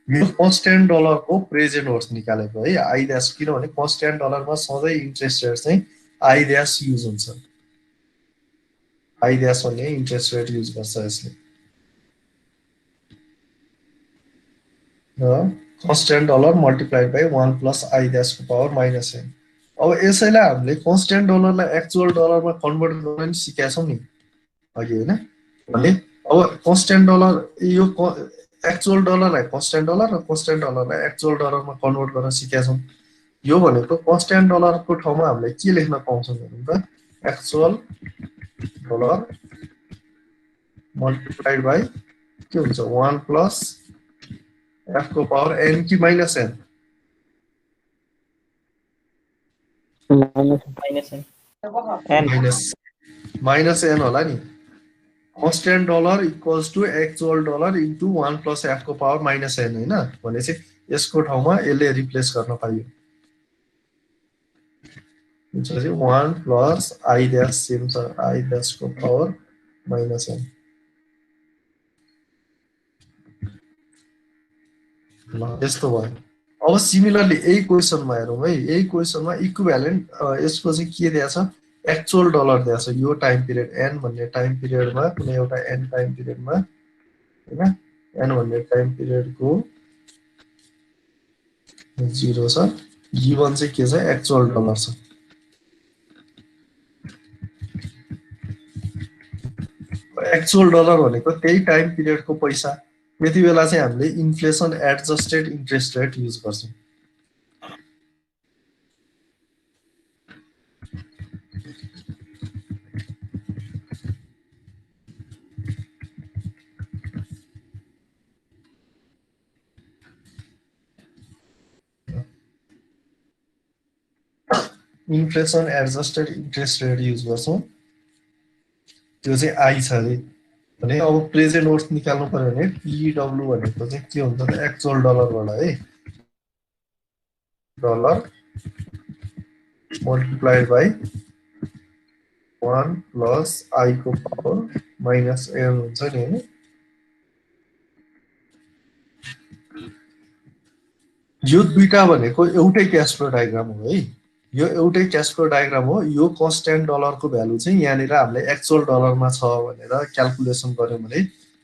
यो कन्स्ट्यान्ट डलरको प्रेजेन्ट वर्थ निकालेको है आई ड्यास किनभने कन्स्ट्यान्ट डलरमा सधैँ इन्ट्रेस्ट रेट चाहिँ आई ड्यास युज हुन्छ आई ड्यास भन्ने इन्ट्रेस्ट रेट युज गर्छ यसले constant dollar multiplied by 1 plus i ड्यासको पावर माइनस एन। अब यसैलाई हामीले कन्स्ट्यान्ट डलरलाई एक्चुअल डलरमा कन्भर्ट गर्न नि सिकेका छौँ नि अघि होइन भने अब कन्स्ट्यान्ट डलर यो एक्चुअल डलरलाई कन्स्ट्यान्ट डलर र कन्स्ट्यान्ट डलरलाई एक्चुअल डलरमा कन्भर्ट गर्न सिकेका छौँ। यो भनेको कन्स्ट्यान्ट डलरको ठाउँमा हामीले के लेख्न पाउँछौँ भने त एक्चुअल डलर मल्टिप्लाइड बाई के हुन्छ 1 प्लस एफ को पावर एन कि minus N minus N minus N होला नि। Constant dollar equals to actual dollar into 1 plus F को पावर माइनस एन होइन भनेपछि यसको ठाउँमा यसले रिप्लेस गर्न पाइयो। 1 प्लस आई ड्यास सेम छ आई ड्यास को पावर माइनस एन। यस्तो भयो। अब सिमिलरली यही क्वेसनमा हेरौँ है। यही क्वेसनमा इक्विभ्यालेन्ट यसको चाहिँ के दिएको छ एक्चुअल डलर दिएको छ यो टाइम पिरियड एन भन्ने टाइम पिरियडमा कुनै एउटा एन टाइम पिरियडमा हैन एन भन्ने टाइम पिरियडको 0 छ गिवन चाहिँ के छ एक्चुअल डलर छ। एक्चुअल डलर भनेको त्यही टाइम पिरियडको पैसा। यति बेला चाहिँ हामीले inflation adjusted interest rate use गर्छौँ। Inflation adjusted interest rate use गर्छौँ। त्यो चाहिँ आई छ अरे भने अब प्रेजेन्ट वर्थ निकाल्नु पर्यो भने पीडब्ल्यू भनेको चाहिँ के हुन्छ त एक्चुअल डलरबाट है dollar multiplied by 1 plus I को पावर माइनस एन हुन्छ नि हैन। यो दुईटा भनेको एउटै क्याश फ्लो डायग्राम हो है। यो एउटै क्याश फ्लो डायग्राम हो। यो कन्स्ट्यान्ट डलरको भ्यालु चाहिँ यहाँनिर हामीले एक्चुअल डलरमा छ भनेर क्याल्कुलेसन गर्यौँ भने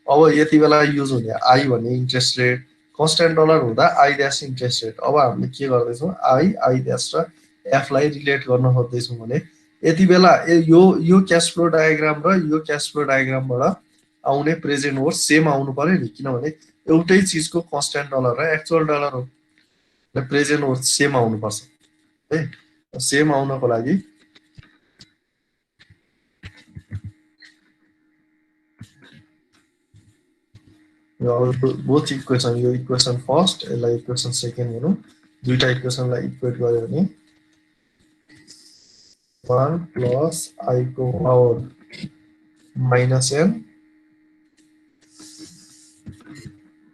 अब यति बेला युज हुने आई भन्ने इन्ट्रेस्ट रेट कन्स्ट्यान्ट डलर हुँदा आई ड्यास इन्ट्रेस्ट रेट। अब हामीले के गर्दैछौँ आई ड्यास र एफलाई रिलेट गर्न खोज्दैछौँ भने यति बेला यो क्याश फ्लो डायग्राम र यो क्याश फ्लो डायग्रामबाट आउने प्रेजेन्ट वर्थ सेम आउनु पर्यो नि किनभने एउटै चिजको कन्स्ट्यान्ट डलर र एक्चुअल डलर हो। प्रेजेन्ट वर्थ सेम आउनुपर्छ है। सेम आउनको लागि बोथ इक्वेसन यो इक्वेसन फर्स्ट यसलाई इक्वेसन सेकेन्ड भनौँ दुईटा इक्वेसनलाई इक्वेट गर्यो भने 1 प्लस आई को power minus N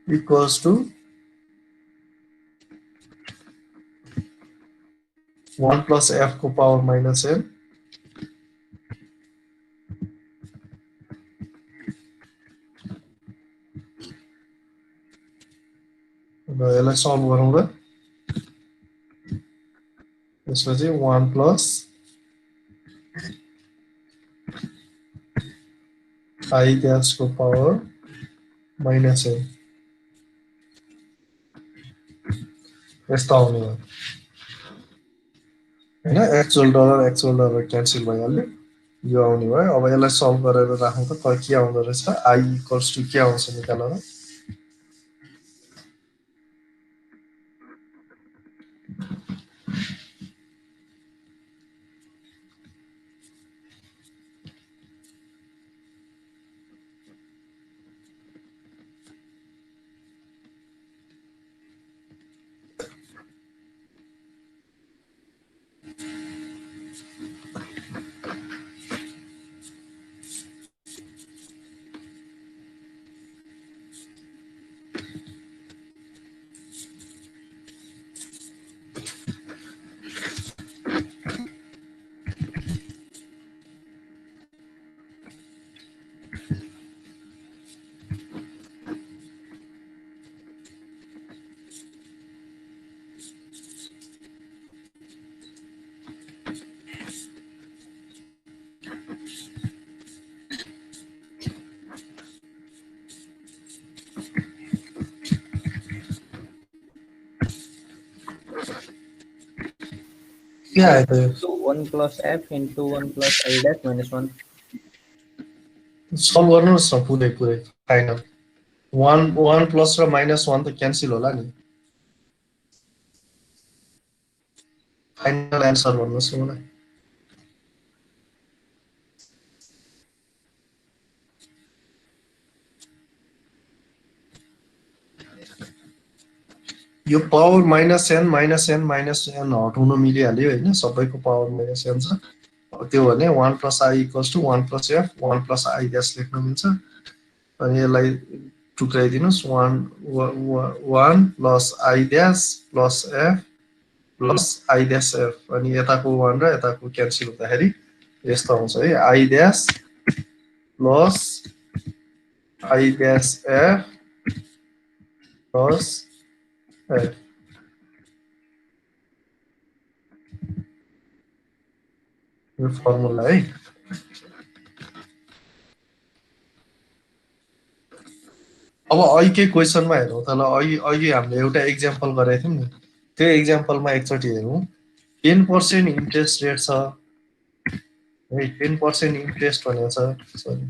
equals to 1 plus F को पावर माइनस एन र यसलाई सल्भ गरौँ र त्यसपछि 1 प्लस आई ड्यास को पावर माइनस एन यस्तो आउने हो हैन। एक्चुअल डलर क्यान्सल भइहाल्यो यो आउने भयो। अब यसलाई सल्भ गरेर राखौँ त के आउँदो रहेछ आई इक्वल्स टु के आउँछ निकालेर के आयो त यो? So 1 plus f into 1 plus I dash minus 1. Solve गर्नुहोस् न पुरै पुरै फाइनल 1 प्लस र -1 त क्यान्सल होला नि फाइनल एन्सर भन्नुहोस् न मलाई यो पावर -n हटाउन मिलिहाल्यो होइन सबैको पावर -n छ त्यो भने 1 + i = 1 + f 1 + i ड्यास लेख्न मिल्छ अनि यसलाई टुक्राइदिनुहोस् 1 + i dash + f + i dash f अनि यताको 1 र यताको क्यान्सल हुँदाखेरि यस्तो आउँछ है i dash + i dash f + f यो फर्मुला है अब अहिलेकै क्वेसनमा हेरौँ त ल अघि हामीले एउटा एक्जाम्पल गरेको थियौँ नि त्यो एक्जाम्पलमा एकचोटि हेरौँ 10% इन्ट्रेस्ट रेट छ है 10% इन्ट्रेस्ट भनेको छ सरी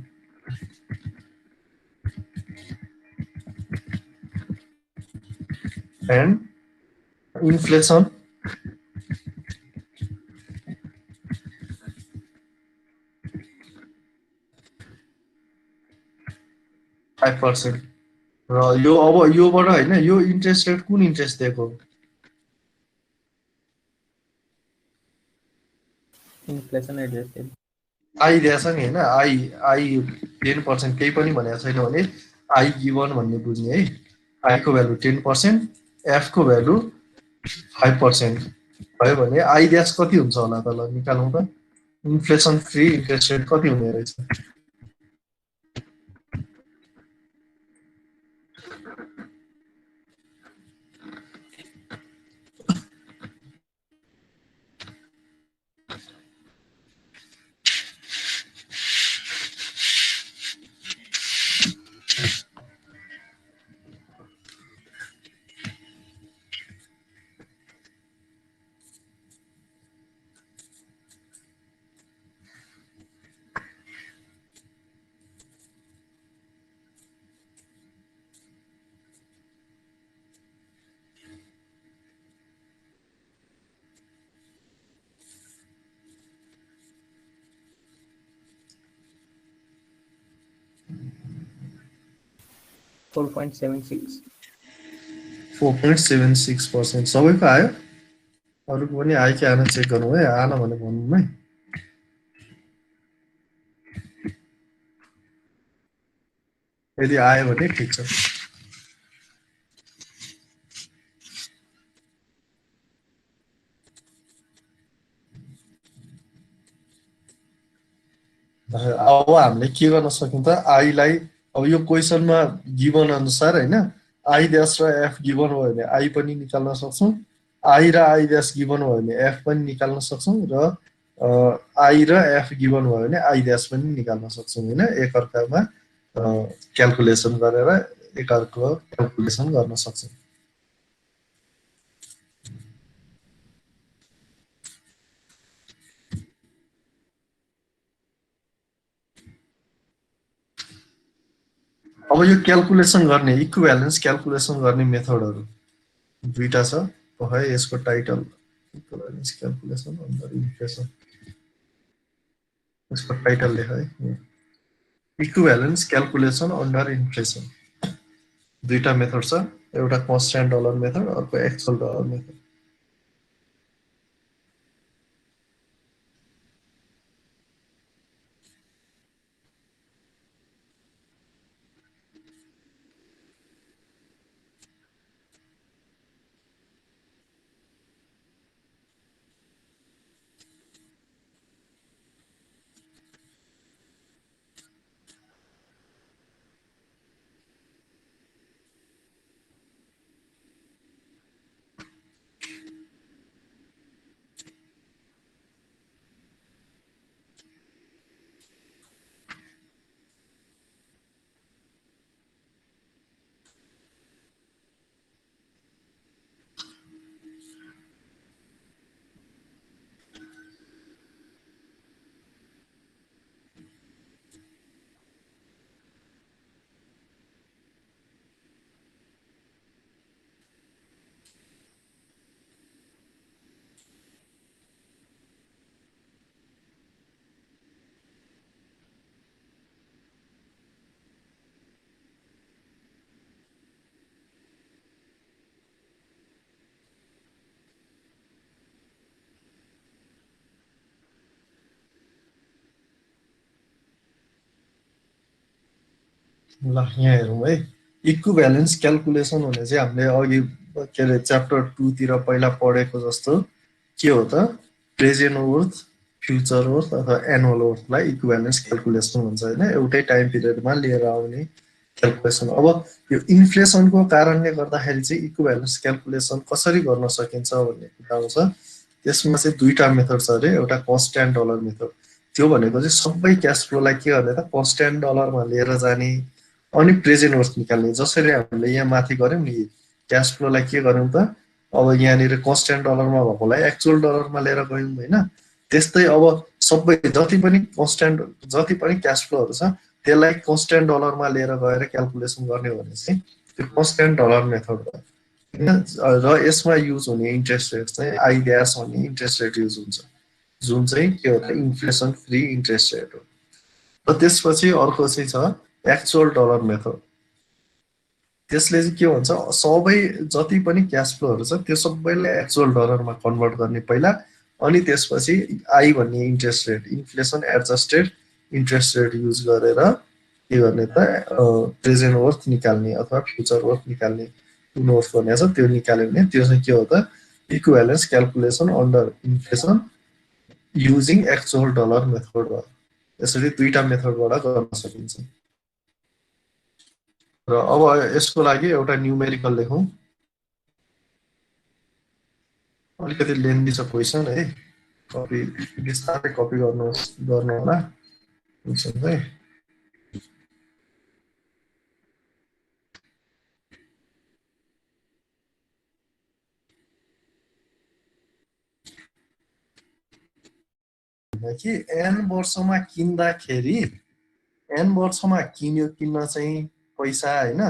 एन्ड इन्फ्लेसन 5% र यो अब योबाट होइन यो इन्ट्रेस्ट रेट कुन इन्ट्रेस्ट दिएको Inflation adjusted. आई दिएछ नि होइन आई 10% केही पनि भनेको छैन भने आई गिभन भन्ने बुझ्ने है आईको भ्यालु 10% एफको भ्यालु 5% भयो भने आई ड्यास कति हुन्छ होला त ल निकालौँ त इन्फ्लेसन फ्री इन्ट्रेस्ट रेट कति हुने रहेछ $4.76. 4.76% सबैको आयो अरूको पनि आयो कि आएन चेक गरौँ है आएन भने भनौँ है यदि आयो भने ठिक छ अब हामीले के गर्न सक्यौँ त आईलाई अब यो क्वेसनमा गिभन अनुसार होइन आई ड्यास र एफ गिभन भयो भने आई पनि निकाल्न सक्छौँ आई र आई ड्यास गिभन भयो भने एफ पनि निकाल्न सक्छौँ र आई र एफ गिभन भयो भने आई ड्यास पनि निकाल्न सक्छौँ होइन एकअर्कामा क्यालकुलेसन गरेर एकअर्काको क्यालकुलेसन गर्न सक्छौँ अब यो क्यालकुलेसन गर्ने इक्विभ्यालेन्स क्यालकुलेसन गर्ने मेथडहरू दुईटा छ है यसको title equivalence calculation under inflation यसको टाइटल लेख है इक्विभ्यालेन्स क्यालकुलेसन अन्डर इन्फ्लेसन दुईटा मेथड छ एउटा कन्स्ट्यान्ट डलर मेथड अर्को एक्चुअल डलर मेथड ल यहाँ हेरौँ है। इक्विभ्यालेन्स क्याल्कुलेसन भने चाहिँ हामीले अघि के अरे च्याप्टर 2 तिर पहिला पढेको जस्तो के हो त प्रेजेन्ट वर्थ फ्युचर वर्थ अथवा एनुअल वर्थलाई इक्विभ्यालेन्स क्याल्कुलेसन भन्छ होइन, एउटै टाइम पिरियडमा लिएर आउने क्याल्कुलेसन। अब यो इन्फ्लेसनको कारणले गर्दाखेरि चाहिँ इक्विभ्यालेन्स क्याल्कुलेसन कसरी गर्न सकिन्छ भन्ने कुरा आउँछ। त्यसमा चाहिँ दुईटा मेथड छ अरे, एउटा कन्स्ट्यान्ट डलर मेथड, त्यो भनेको चाहिँ सबै क्यास फ्लोलाई के गर्ने त कन्स्ट्यान्ट डलरमा लिएर जाने अनि प्रेजेन्ट वर्थ निकाल्ने। जसरी हामीले यहाँ माथि गऱ्यौँ नि क्यास फ्लोलाई के गऱ्यौँ त अब यहाँनिर कन्स्ट्यान्ट डलरमा भएकोलाई एक्चुअल डलरमा लिएर गयौँ होइन, त्यस्तै अब सबै जति पनि कन्स्ट्यान्ट जति पनि क्यास फ्लोहरू छ त्यसलाई कन्स्ट्यान्ट डलरमा लिएर गएर क्याल्कुलेसन गर्ने भने चाहिँ त्यो कन्स्ट्यान्ट डलर मेथड हो होइन। र यसमा युज हुने इन्ट्रेस्ट रेट चाहिँ आई ड्यास भन्ने इन्ट्रेस्ट रेट युज हुन्छ, जुन चाहिँ के हो त इन्फ्लेसन फ्री इन्ट्रेस्ट रेट हो। र त्यसपछि अर्को चाहिँ छ एक्चुअल डलर मेथड। त्यसले चाहिँ के भन्छ सबै जति पनि क्यास फ्लोहरू छ त्यो सबैलाई एक्चुअल डलरमा कन्भर्ट गर्ने पहिला, अनि त्यसपछि आई भन्ने interest rate inflation adjusted interest rate use गरेर के गर्ने त प्रेजेन्ट वर्थ निकाल्ने अथवा फ्युचर वर्थ निकाल्ने, कुन वर्थ भनेको छ त्यो निकाल्यो भने त्यो चाहिँ के हो त equivalence calculation under inflation using actual dollar method हो। यसरी दुईटा मेथडबाट गर्न सकिन्छ। र अब यसको लागि एउटा न्युमेरिकल लेखौँ। अलिकति लेन्दी छ क्वेसन है, कपी बिस्तारै कपी गर्नु होला है। कि एन वर्षमा किन्दाखेरि एन वर्षमा किन्न चाहिँ पैसा होइन,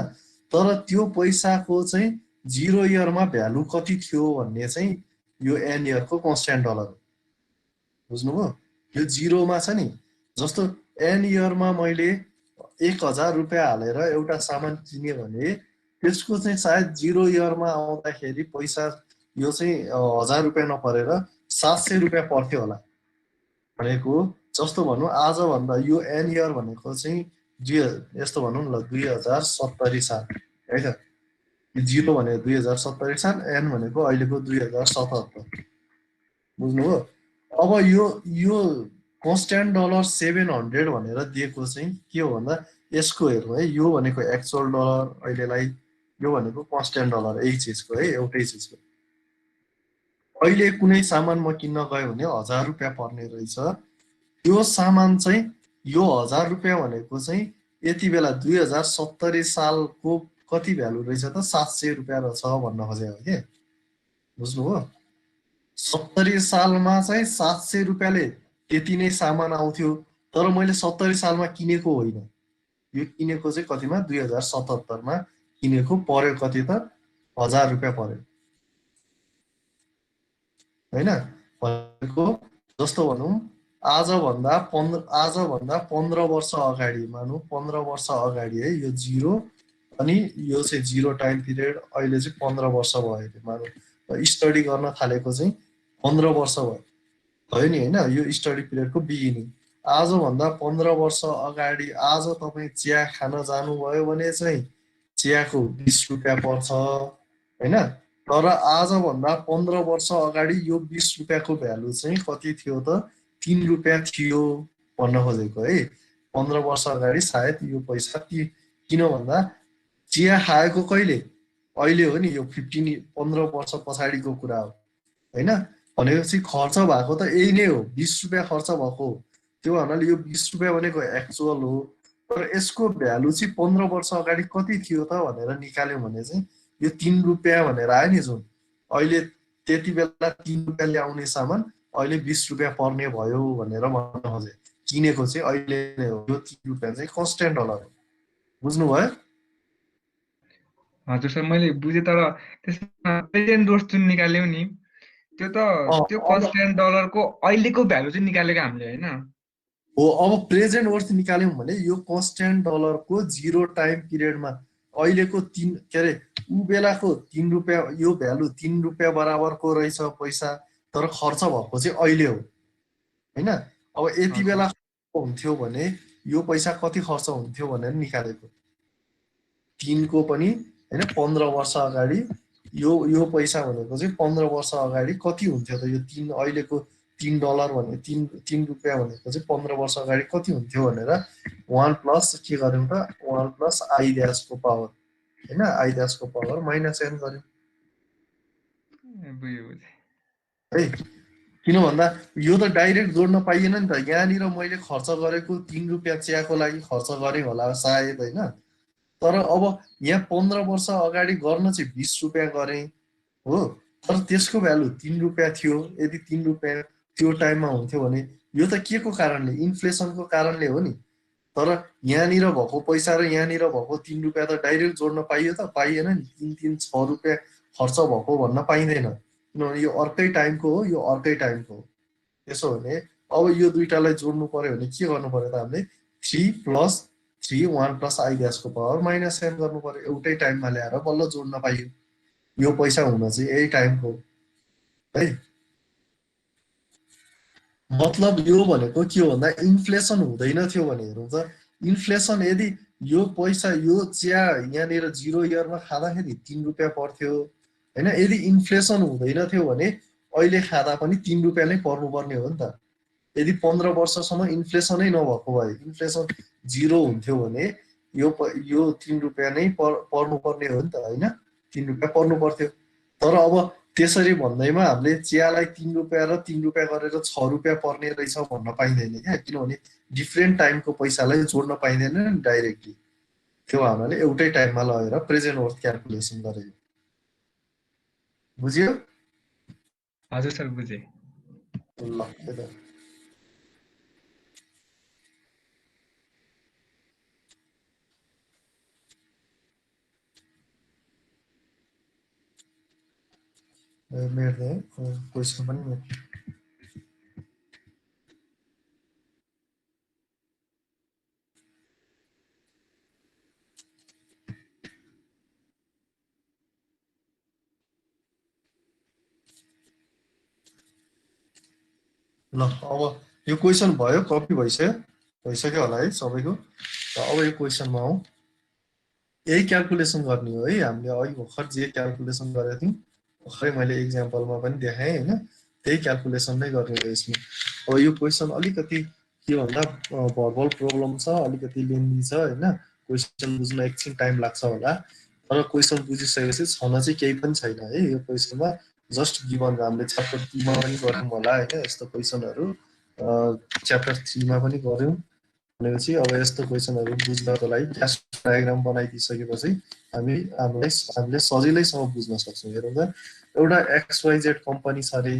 तर त्यो पैसाको चाहिँ 0 इयरमा भ्यालु कति थियो भन्ने चाहिँ यो एन इयरको कन्स्ट्यान्ट डलर हो। बुझ्नुभयो? यो 0मा छ नि, जस्तो एन इयरमा मैले 1000 रुपियाँ हालेर एउटा सामान किने भने त्यसको चाहिँ सायद 0 इयरमा आउँदाखेरि पैसा यो चाहिँ 1000 रुपियाँ नपरेर 700 रुपियाँ पर्थ्यो होला भनेको। जस्तो भनौँ आजभन्दा यो एन इयर भनेको चाहिँ यस्तो भनौँ न 2070 साल है त। 0 भनेको 2070 साल, एन भनेको अहिलेको 2077। बुझ्नुभयो? अब यो कन्स्ट्यान्ट डलर 700 भनेर दिएको चाहिँ के हो भन्दा यसको हेरौँ है, यो भनेको एक्चुअल डलर अहिलेलाई, यो भनेको कन्स्ट्यान्ट डलर यही चिजको है, एउटै चिजको। अहिले कुनै सामान म किन्न गएँ भने 1000 रुपियाँ पर्ने रहेछ, त्यो सामान चाहिँ यो 1000 रुपियाँ भनेको चाहिँ यति बेला 2070 सालको कति भ्यालु रहेछ त 700 रुपियाँ रहेछ भन्न खोजेको के। बुझ्नुभयो? 70 सालमा चाहिँ 700 रुपियाँले त्यति नै सामान आउँथ्यो, तर मैले 70 सालमा किनेको होइन, यो किनेको चाहिँ कतिमा 2077मा किनेको, पर्यो कति त 1000 रुपियाँ पर्यो होइन। भनेको जस्तो भनौँ आजभन्दा 15 वर्ष अगाडि, मानौँ 15 वर्ष अगाडि है, यो 0 अनि यो चाहिँ 0 टाइम पिरियड, अहिले चाहिँ 15 वर्ष भयो अरे मानौँ। स्टडी गर्न थालेको चाहिँ 15 वर्ष भयो नि होइन, यो स्टडी पिरियडको बिगिनिङ। आजभन्दा 15 वर्ष अगाडि आज तपाईँ चिया खान जानुभयो भने चाहिँ चियाको 20 रुपियाँ पर्छ होइन, तर आजभन्दा 15 वर्ष अगाडि यो 20 रुपियाँको भ्यालु चाहिँ कति थियो त 3 रुपियाँ थियो भन्न खोजेको है। 15 वर्ष अगाडि सायद यो पैसा किन भन्दा चिया खाएको कहिले अहिले हो नि, यो 15 वर्ष पछाडिको कुरा हो होइन। भनेपछि खर्च भएको त यही नै हो, 20 रुपियाँ खर्च भएको, त्यो भन्नाले यो 20 रुपियाँ भनेको एक्चुअल हो, तर यसको भ्यालु चाहिँ 15 वर्ष अगाडि कति थियो त भनेर निकाल्यौँ भने चाहिँ यो 3 रुपियाँ भनेर आयो नि, जुन अहिले त्यति बेला 3 रुपियाँले आउने सामान अहिले 20 रुपियाँ पर्ने भयो भनेर भन्न खोजे। किनेको चाहिँ अहिले नै हो, यो 3 रुपियाँ चाहिँ कन्स्ट्यान्ट डलर हो। बुझ्नुभयो? हजुर सर मैले बुझेँ, तर त्यसमा प्रेजेन्ट वर्थ जुन निकाल्यौ नि त्यो त त्यो कन्स्ट्यान्ट डलरको अहिलेको भ्यालु चाहिँ निकालेको हामीले होइन हो। अब प्रेजेन्ट वर्थ निकाल्यौँ भने यो कन्स्ट्यान्ट डलरको 0 टाइम पिरियडमा अहिलेको 3 के अरे ऊ बेलाको 3 रुपियाँ, यो भ्यालु 3 रुपियाँ बराबरको रहेछ पैसा, तर खर्च भएको चाहिँ अहिले हो होइन। अब यति बेला हुन्थ्यो भने यो पैसा कति खर्च हुन्थ्यो भनेर निकालेको, 3 को पनि हैन 15 वर्ष अगाडि यो पैसा भनेको चाहिँ 15 वर्ष अगाडि कति हुन्थ्यो त यो 3 अहिलेको $3 भने 3 रुपैयाँ भनेको चाहिँ 15 वर्ष अगाडि कति हुन्थ्यो भनेर 1 प्लस के गर्यौं त 1 प्लस I ड्याश को पावर हैन I ड्याश को पावर माइनस n गर्यौं है किन भन्दा यो त डाइरेक्ट जोड्न पाइएन नि त यहाँनिर मैले खर्च गरेको 3 रुपैयाँ चियाको लागि खर्च गरे होला सायद हैन तर अब यहाँ 15 वर्ष अगाडि गर्न चाहिँ 20 रुपैयाँ गरे हो तर त्यसको भ्यालु 3 रुपैयाँ थियो यदि 3 रुपैयाँ त्यो टाइममा हुन्थ्यो भने यो त के को कारणले इन्फ्लेसनको कारणले हो नि तर यहाँनिर भएको पैसा र यहाँनिर भएको 3 रुपैयाँ त डाइरेक्ट जोड्न पाइयो त पाइएन नि 3 6 रुपैयाँ खर्च भएको भन्न पाइँदैन किनभने यो अर्कै टाइमको हो यो अर्कै टाइमको हो त्यसो भने अब यो दुईटालाई जोड्नु पर्यो भने के गर्नु पर्यो त हामीले 3 प्लस 3 1 प्लस I ड्याश को पावर माइनस n गर्नु पर्यो एउटै टाइममा ल्याएर बल्ल जोड्न पाइयो यो पैसा हुन चाहिँ यही टाइमको है मतलब यो भनेको के हो भन्दा इन्फ्लेसन हुँदैन थियो भने हेरौँ त इन्फ्लेसन यदि यो पैसा यो चिया यहाँनिर 0 इयरमा खाँदाखेरि 3 रुपैयाँ पर्थ्यो हैन यदि इन्फ्लेसन हुँदैन थियो भने अहिले खाँदा पनि 3 रुपैयाँ नै पर्नुपर्ने हो नि त यदि 15 वर्षसम्म इन्फ्लेसनै नभएको भए इन्फ्लेसन 0 हुन्थ्यो भने यो 3 रुपैयाँ नै पर्नुपर्ने हो नि त हैन 3 रुपैयाँ पर्नु पर्थ्यो तर अब त्यसरी भन्दैमा हामीले चियालाई 3 रुपैयाँ र 3 रुपैयाँ गरेर 6 रुपैयाँ पर्ने रहेछ भन्न पाइँदैन क्या किनभने डिफ्रेन्ट टाइमको पैसालाई जोड्न पाइँदैन नि डाइरेक्टली त्यो हामीले एउटै टाइममा लगेर प्रेजेन्ट वर्थ क्याल्कुलेसन गरेको बुझ्यो हजुर सर बुझे ल त्यता मेर्दै क्वेसन पनि मेर्दै ल अब यो क्वेसन भयो कपी भइसक्यो होला है सबैको र अब यो क्वेसनमा आउँ यही क्याल्कुलेसन गर्ने हो है हामीले अघि भर्खर जे क्याल्कुलेसन गरेको थियौँ भर्खरै मैले एक्जाम्पलमा पनि देखाएँ हैन त्यही क्याल्कुलेसन नै गर्ने हो यसमा अब यो क्वेसन अलिकति के भन्दा भर्बल प्रब्लम छ अलिकति लेन्दी छ हैन क्वेसन बुझ्न एकछिन टाइम लाग्छ होला तर क्वेसन बुझिसकेपछि छन चाहिँ केही पनि छैन है यो क्वेसनमा जस्ट गिभन हामीले च्याप्टर 2 मा पनि गरौँ होला हैन यस्तो क्वेसनहरु च्याप्टर 3 मा पनि गरौँ भनेपछि अब यस्तो क्वेसनहरु बुझ्नको लागि क्लास डायग्राम बनाइदिसकेपछि हामीले सजिलैसँग बुझ्न सक्छौं हेरौँ त एउटा XYZ कम्पनी छ रे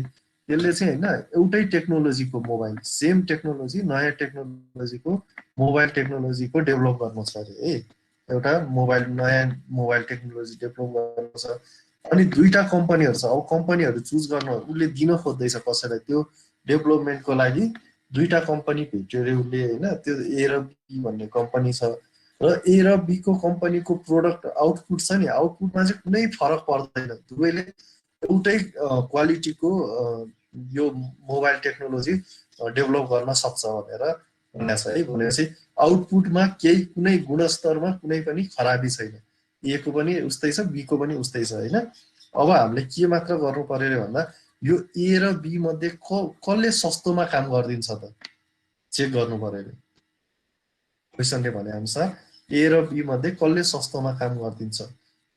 त्यसले चाहिँ हैन एउटै टेक्नोलोजीको मोबाइल सेम टेक्नोलोजी नयाँ टेक्नोलोजीको मोबाइल टेक्नोलोजीको डेभलप गर्नु छ रे है एउटा नयाँ मोबाइल टेक्नोलोजी डेभलप गर्नु छ अनि दुईटा कम्पनीहरु छ अब कम्पनीहरु चुज गर्न उले दिन खोज्दैछ कसैलाई त्यो डेभलपमेन्टको लागि दुईटा कम्पनी भेट्यो रे उले हैन त्यो A र B भन्ने कम्पनी छ र A र B को कम्पनीको प्रोडक्ट आउटपुट छ नि आउटपुटमा चाहिँ कुनै फरक पर्दैन दुवैले एउटै क्वालिटीको यो मोबाइल टेक्नोलोजी डेभलप गर्न सक्छ भनेर भनेको छ है भनेपछि आउटपुटमा केही कुनै गुणस्तरमा कुनै पनि खराबी छैन A को पनि उस्तै छ B को पनि उस्तै छ हैन अब हामीले के मात्र गर्नु पर्यो रे भन्दा यो A र B मध्ये कसले सस्तोमा काम गर्दिन्छ त चेक गर्नु पर्यो रे क्वेशनले भने अनुसार A र B मध्ये कसले सस्तोमा काम गर्दिन्छ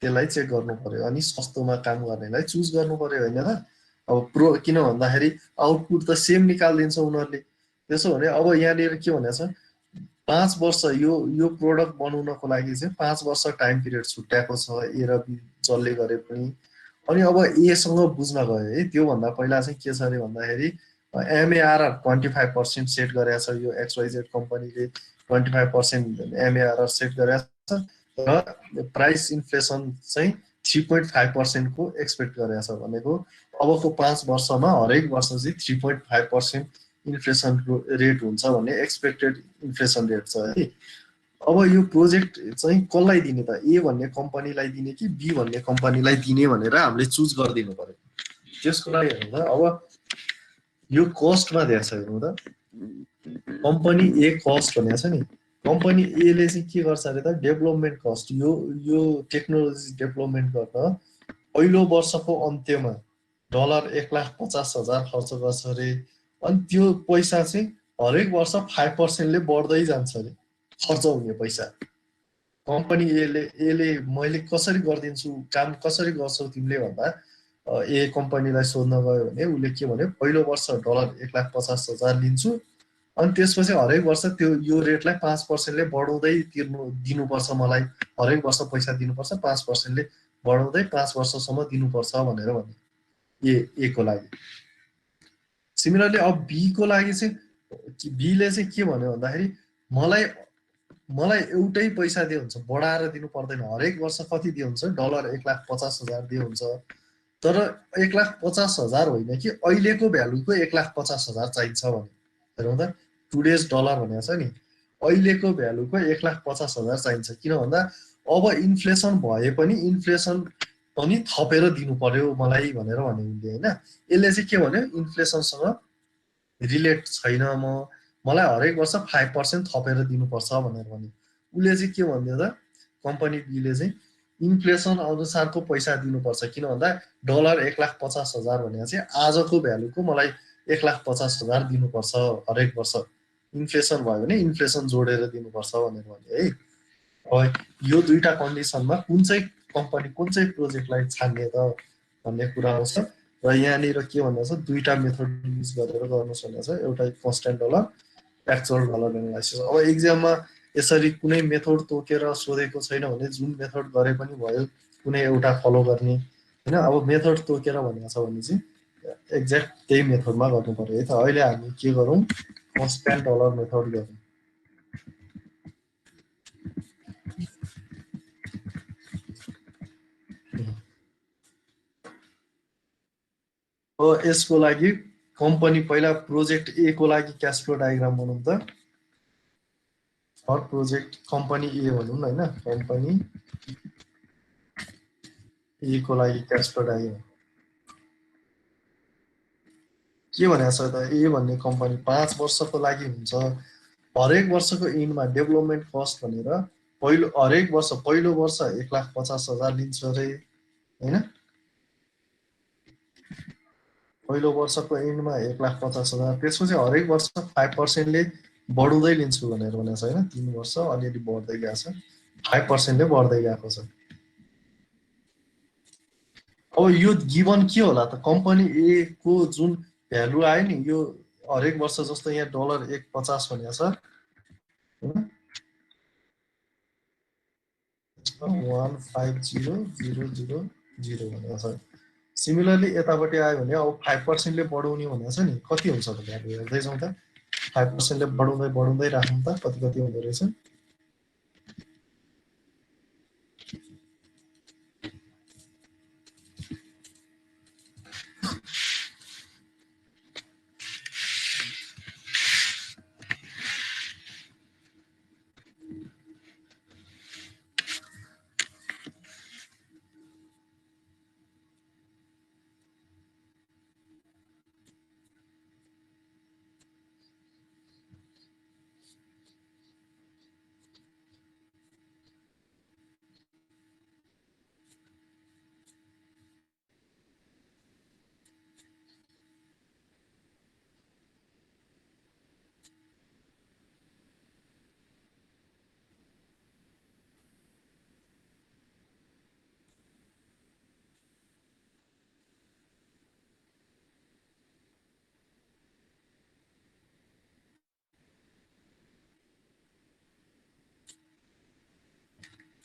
त्यसलाई चेक गर्नु पर्यो अनि सस्तोमा काम गर्नेलाई चुज गर्नु पर्यो हैन र अब किन भन्दाखेरि आउटपुट त सेम निकाल्दिन्छ उनीहरुले त्यसो भने अब यहाँनिर के भनेछ 5 वर्ष यो प्रोडक्ट बनाउनको लागि चाहिँ 5 वर्ष टाइम पिरियड छुट्याएको छ A र B जसले गरे पनि अनि अब A सँग बुझ्न गयो है त्यो भन्दा पहिला चाहिँ के छ रे भन्दाखेरि MARR 25% सेट गरेको छ यो XYZ कम्पनीले 25% MARR सेट गरेको छ र प्राइस इन्फ्लेसन चाहिँ 3.5% को एक्सपेक्ट गरेको छ भनेको अबको 5 वर्षमा हरेक वर्ष चाहिँ 3.5% इन्फ्लेसन रेट हुन्छ भन्ने एक्सपेक्टेड इन्फ्लेसन रेट छ है अब यो प्रोजेक्ट चाहिँ कसलाई दिने त A भन्ने कम्पनीलाई दिने कि B भन्ने कम्पनीलाई दिने भनेर हामीले चुज गर्दिनु पर्यो त्यसको लागि हेर्नु त अब यो कस्टमा दिएको छ हेर्नु त कम्पनी A कस्ट भनेको छ नि कम्पनी एले चाहिँ के गर्छ अरे त डेभलपमेन्ट कस्ट यो टेक्नोलोजी डेभलपमेन्ट गर्न पहिलो वर्षको अन्त्यमा $1,50,000 खर्च गर्छ अरे। अनि त्यो पैसा चाहिँ हरेक वर्ष 5% बढ्दै जान्छ अरे खर्च हुने पैसा। कम्पनी एले मैले कसरी गरिदिन्छु काम कसरी गर्छौ तिमीले भन्दा ए कम्पनीलाई सोध्न गयो भने उसले के भन्यो पहिलो वर्ष $1,50,000 लिन्छु अनि त्यसपछि हरेक वर्ष त्यो यो रेटलाई 5% बढाउँदै दिनुपर्छ मलाई हरेक वर्ष पैसा दिनुपर्छ 5% बढाउँदै 5 वर्षसम्म दिनुपर्छ भनेर भन्यो ए को लागि। सिमिलरली अब बी को लागि चाहिँ बीले चाहिँ के भन्यो भन्दाखेरि मलाई एउटै पैसा दिए हुन्छ बढाएर दिनु पर्दैन हरेक वर्ष कति दिए हुन्छ $1,50,000 दिए हुन्छ तर 1,50,000 होइन कि अहिलेको भ्यालुको 1,50,000 चाहिन्छ भने हेरौँ त टुडेज डलर भनेको छ नि अहिलेको भ्यालुको 1,50,000 चाहिन्छ किन भन्दा अब इन्फ्लेसन भए पनि इन्फ्लेसन पनि थपेर दिनु पर्यो मलाई भनेर भन्यो उनले हैन। यसले चाहिँ के भन्यो इन्फ्लेसनसँग रिलेट छैन मलाई हरेक वर्ष 5% थपेर दिनुपर्छ भनेर भन्यो। उसले चाहिँ के भन्यो त कम्पनी बीले चाहिँ इन्फ्लेसन अनुसारको पैसा दिनुपर्छ किन भन्दा $1,50,000 भनेको चाहिँ आजको भ्यालुको मलाई 1,50,000 दिनुपर्छ हरेक वर्ष इन्फ्लेसन भयो भने इन्फ्लेसन जोडेर दिनुपर्छ भनेर भन्यो है। अब यो दुईटा कन्डिसनमा कुन चाहिँ कम्पनी कुन चाहिँ प्रोजेक्टलाई छान्ने त भन्ने कुरा आउँछ र यहाँनिर के भन्दा छ दुईटा मेथड युज गरेर गर्नुस् भनेको छ एउटा constant dollar actual dollar analysis. अब एक्जाममा यसरी कुनै मेथड तोकेर सोधेको छैन भने जुन मेथड गरे पनि भयो कुनै एउटा फलो गर्ने हैन। अब मेथड तोकेर भनेको छ भने चाहिँ एक्ज्याक्ट त्यही मेथडमा गर्नु पर्यो है त। अहिले हामी के गरौँ कन्स्ट्यान्ट डलर मेथड गरौँ। अब यसको लागि कम्पनी पहिला प्रोजेक्ट ए को लागि क्याश फ्लो डायग्राम बनाउँ त प्रोजेक्ट कम्पनी ए भनौँ न हैन कम्पनी ए को लागि क्याश फ्लो डायग्राम के भनेको छ त ए भन्ने कम्पनी 5 वर्षको लागि हुन्छ हरेक वर्षको एन्डमा डेभलपमेन्ट कस्ट भनेर हरेक वर्ष पहिलो वर्ष 1,50,000 लिन्छ रे हैन। पहिलो वर्षको एन्डमा 1,50,000 त्यसपछि हरेक वर्ष 5% बढ्दै लिन्छु भनेर भनेको छ हैन। 3 वर्ष अलिअलि बढ्दै गएको छ 5% बढ्दै गएको छ। अब यो गिवन के होला त कम्पनी ए को जुन भ्यालु आयो नि यो हरेक वर्ष जस्तो यहाँ $1.50 भनेको छ हैन 150,000 भनेको छ। सिमिलरली यतापट्टि आयो भने अब 5% बढाउने भनेको छ नि कति हुन्छ त भ्यालु हेर्दै जाउँ त 5% बढाउँदै राखौँ त कति हुँदो रहेछ।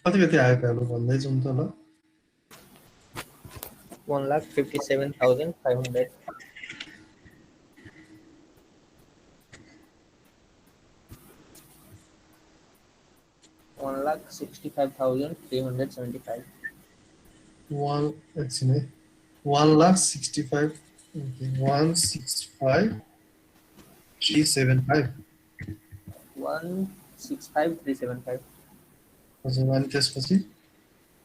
कति आयो भ्यालु भन्दै जाउँ त ल 1,57,500 1,65,375 1,65,375 1,65,375 हजुर अनि त्यसपछि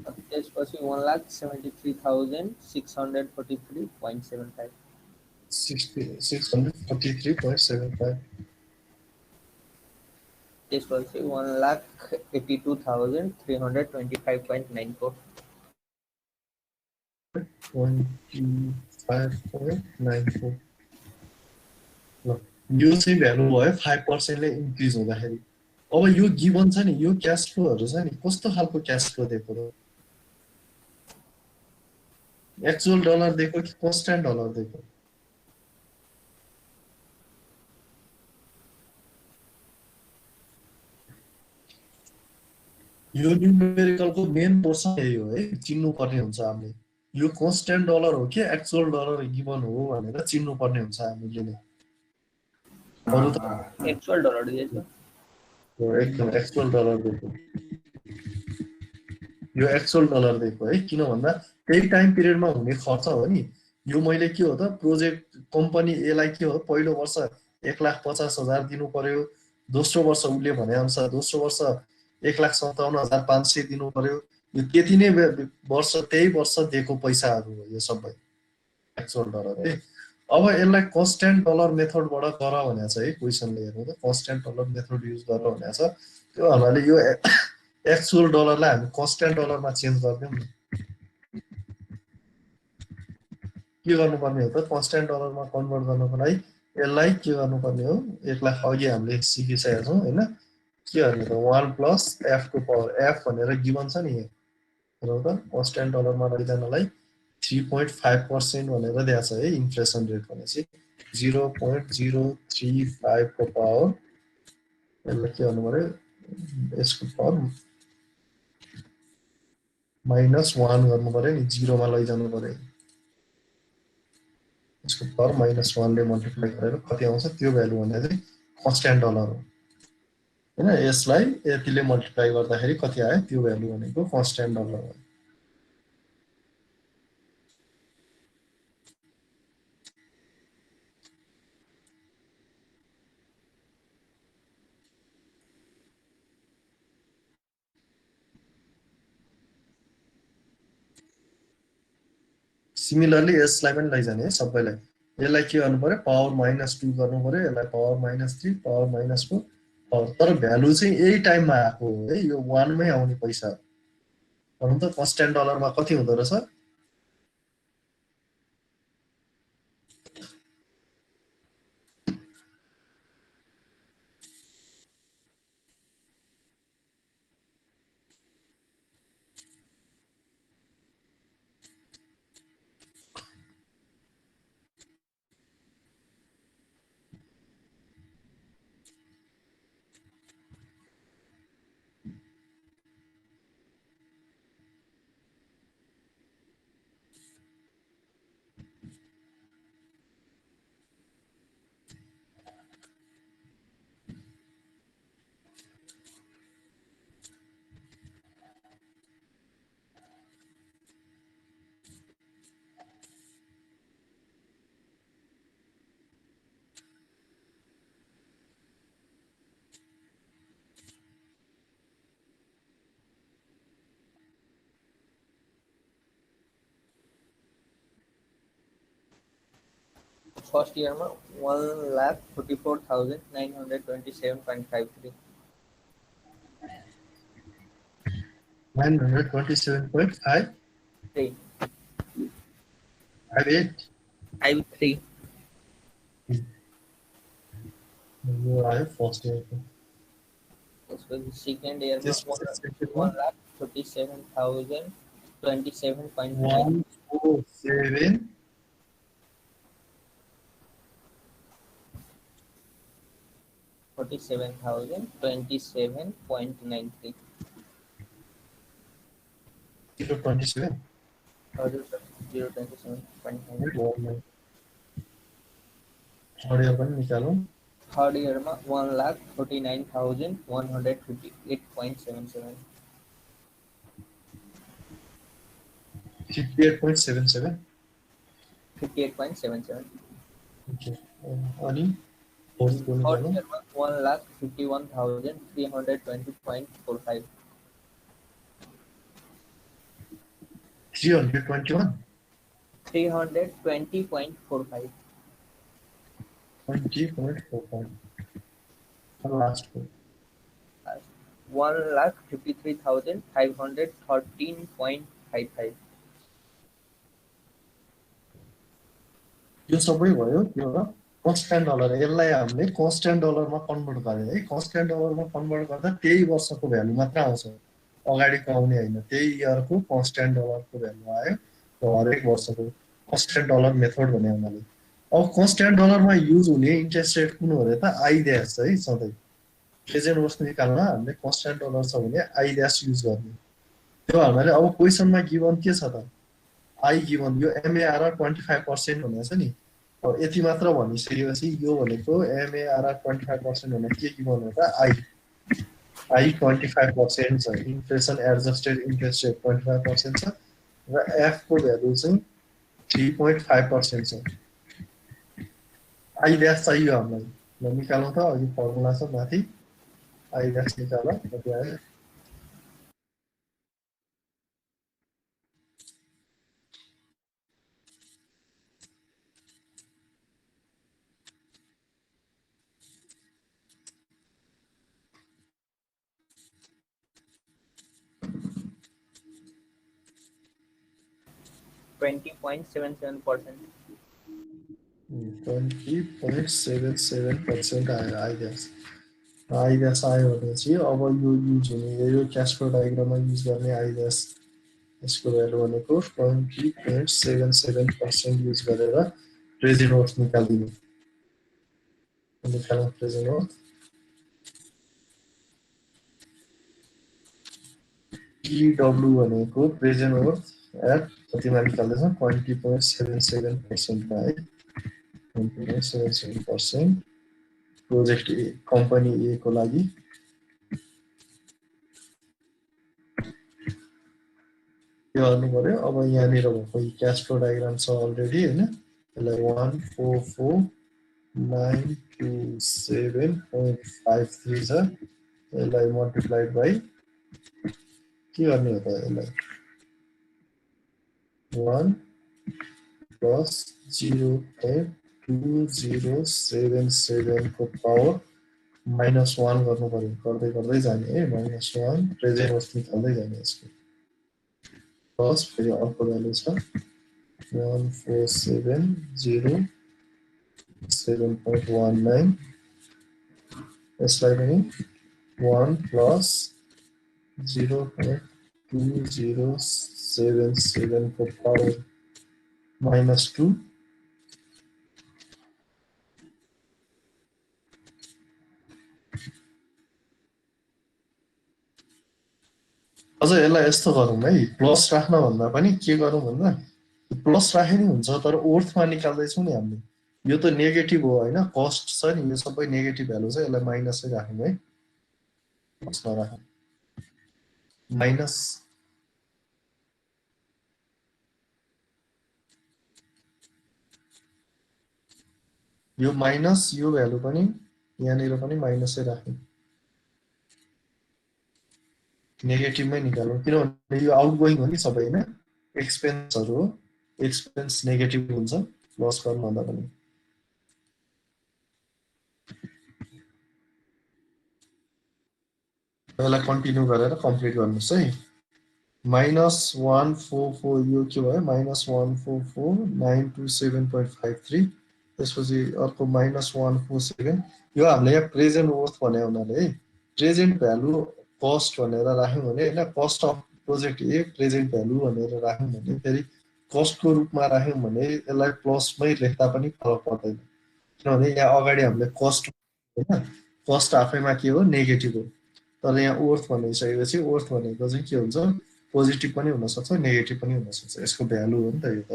1,73,643.75 643.75 त्यसपछि 1,82,325.94. 25.94 ल यो चाहिँ भ्यालु भयो 5% ले इन्क्रिज हुँदाखेरि अब यो गिभन छ नि यो क्याश फ्लोहरु छ नि कस्तो खालको क्याश फ्लो दिएको हो एक्चुअल डलर दिएको कि कन्स्ट्यान्ट डलर दिएको यो न्यूमेरिकलको मेन पोर्सन यही हो है चिन्नु पर्ने हुन्छ हामीले यो कन्स्ट्यान्ट डलर हो कि एक्चुअल डलर गिभन हो भनेर चिन्नु पर्ने हुन्छ हामीले नै अरु त एक्चुअल डलर दिएछ यो एकदम एक्चुअल डलर दिएको यो एक्चुअल डलर दिएको है किन भन्दा त्यही टाइम पिरियडमा हुने खर्च हो नि यो मैले के हो त प्रोजेक्ट कम्पनी एलाई के हो पहिलो वर्ष 1,50,000 दिनु पर्यो दोस्रो वर्ष उले भने अनुसार दोस्रो वर्ष 1,57,500 दिनु पर्यो यो त्यति नै वर्ष त्यही वर्ष दिएको पैसाहरु हो यो सबै एक्चुअल डलर है अब यसलाई कन्स्ट्यान्ट डलर मेथडबाट गर भनेको छ है क्वेशनले हेर्नु त कन्स्ट्यान्ट डलर मेथड युज गर भनेको छ त्यो हुनाले यो एक्चुअल डलरलाई हामी कन्स्ट्यान्ट डलरमा चेन्ज गर्दियौ नि के गर्नुपर्ने हो त कन्स्ट्यान्ट डलरमा कन्भर्ट गर्नको लागि यसलाई के गर्नुपर्ने हो यसलाई अघि हामीले सिकिसकेका छौं हैन के गर्ने त 1 प्लस f को पावर f भनेर गिभन छ नि हेरौ त कन्स्ट्यान्ट डलरमा लैजानलाई 3.5% भनेर दिएको छ है इन्फ्लेसन रेट भनेपछि 0.035 को पावर यसलाई के गर्नु पर्यो यसको पावर -1 गर्नु पर्यो नि 0 मा लैजानु पर्यो यसको पावर -1 ले मल्टिप्लाई गरेर कति आउँछ त्यो भ्यालु भने चाहिँ कन्स्ट्यान्ट डलर हो हैन यसलाई यतिले मल्टिप्लाई गर्दाखेरि कति आयो त्यो भ्यालु भनेको कन्स्ट्यान्ट डलर हो सिमिलरली यसलाई पनि लैजाने है सबैलाई यसलाई के गर्नु पर्यो पावर -2 गर्नु पर्यो यसलाई पावर -3 पावर -4 पावर तर भ्यालु चाहिँ यही टाइममा आएको हो है यो 1 मै आउने पैसा भनौं त कन्स्ट्यान्ट डलरमा कति हुँदो रहेछ फर्स्ट इयरमा 1,44,927.53 927.5 3 58 53 यो आयो फर्स्ट इयरको त्यसपछि सेकेन्ड इयरमा त्यसपछि 1,47,027.9 147 47,027.93 027 हजुर सर 027.93 थर्ड इयर पनि निकालौं थर्ड इयरमा 1,49,158.77 58.77 58.77 ओके अनि फोर्थ को थर्ड निकालौं इयरमा 1,51,320.45 321 320.45 20.45 लास्ट को 1,53,513.55. यो सबै भयो त्यो कन्स्ट्यान्ट डलर यसलाई हामीले कन्स्ट्यान्ट डलरमा कन्भर्ट गरे है कन्स्ट्यान्ट डलरमा कन्भर्ट गर्दा त्यही वर्षको भ्यालु मात्र आउँछ अगाडिको आउने होइन त्यही इयरको कन्स्ट्यान्ट डलरको भ्यालु आयो हरेक वर्षको कन्स्ट्यान्ट डलर मेथड भन्ने हुनाले अब कन्स्ट्यान्ट डलरमा युज हुने इन्ट्रेस्ट रेट कुन हो र त आई ड्यास है सधैँ प्रेजेन्ट वर्ष निकाल्न हामीले कन्स्ट्यान्ट डलर छ भने आई ड्यास युज गर्ने त्यो हामीले अब क्वेसनमा गिभन के छ त आई गिभन यो एमएआरआर 25% भनेको छ नि अब यति मात्र भनिसकेपछि यो भनेको एमएआरआर 25% भने के गिभन हो त आई 25% छ इन्फ्लेसन एडजस्टेड इन्ट्रेस्ट रेट 25% छ र एफ को भ्यालु चाहिँ 3.5% छ आई ड्यास चाहियो हामीलाई ल निकालौँ त अघि फर्मुला छ माथि आई ड्यास निकाल कति आयो 20.77%. 20.77% आयो आइड्यास आयो भने चाहिँ अब यो युज हुने यो क्यास फ्लो डायग्राममा युज गर्ने आइड्यास यसको भ्यालु भनेको 20.77% युज गरेर प्रेजेन्ट वर्थ निकाल्दिनु निकाल्नु प्रेजेन्ट वर्थ PW भनेको प्रेजेन्ट वर्थ एट कतिमा निकाल्दैछ 20.77% मा है 20.77% प्रोजेक्ट ए कम्पनी ए को लागि यो गर्नु पर्यो अब यहाँनिर भएको क्याश फ्लो डायग्राम छ अलरेडी हैन यसलाई 144,927.53 छ यसलाई मल्टिप्लाइड बाइ के गर्ने हो त यसलाई 1 plus 0.2077 को पावर -1 गर्नु पर्यो गर्दै गर्दै जाने है -1 प्रेजेन्ट वर्थ निकाल्दै जाने यसको प्लस फेरि अर्को भ्यालु छ 1470.7.19 यसलाई पनि 1 plus 0.2077 को पावर -2 अझ यसलाई यस्तो गरौँ है प्लस राख्न भन्दा पनि के गरौँ भन्दा प्लस राखे नि हुन्छ तर ओर्थमा निकाल्दैछौँ नि हामीले यो त नेगेटिभ हो हैन कस्ट छ नि यो सबै नेगेटिभ भ्यालु छ यसलाई माइनसै राखौँ है प्लस नराखौँ माइनस यो माइनस यो भ्यालु पनि यहाँनिर पनि माइनसै राख्ने नेगेटिभमै निकालौँ किनभने यो आउटगोइङ हो नि सबै हैन एक्सपेन्सहरु हो एक्सपेन्स नेगेटिभ हुन्छ लस गर्नु भन्दा पनि यसलाई कन्टिन्यू गरेर कम्प्लिट गर्नुस् है -144 यो के भयो -144,927.53 त्यसपछि अर्को -147 यो हामीले यहाँ प्रेजेन्ट वर्थ भने हुनाले है प्रेजेन्ट भ्यालु कस्ट भनेर राख्यौं भने हैन cost of project A present value भनेर राख्यौं भने फेरि कस्टको रूपमा राख्यौं भने यसलाई प्लसमै लेख्दा पनि फरक पर्दैन किनभने यहाँ अगाडि हामीले कस्ट हैन कस्ट आफैमा के हो नेगेटिभ हो तर यहाँ वर्थ भनिसकेपछि वर्थ भनेको चाहिँ के हुन्छ पोजिटिभ पनि हुन सक्छ नेगेटिभ पनि हुन सक्छ यसको भ्यालु हो नि त यो त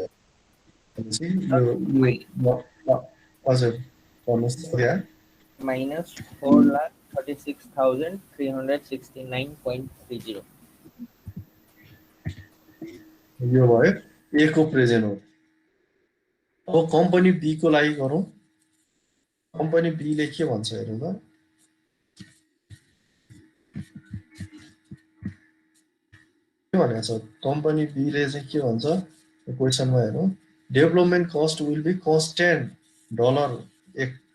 हजुर भन्नुस् त यहाँ -4,36,369.30 यो भयो ए को प्रेजेन्ट हो अब कम्पनी बी को लागि गरौँ कम्पनी बी ले के भन्छ हेरौँ त के भनेको छ कम्पनी बी ले चाहिँ के भन्छ क्वेसनमा हेरौँ development cost will be constant $1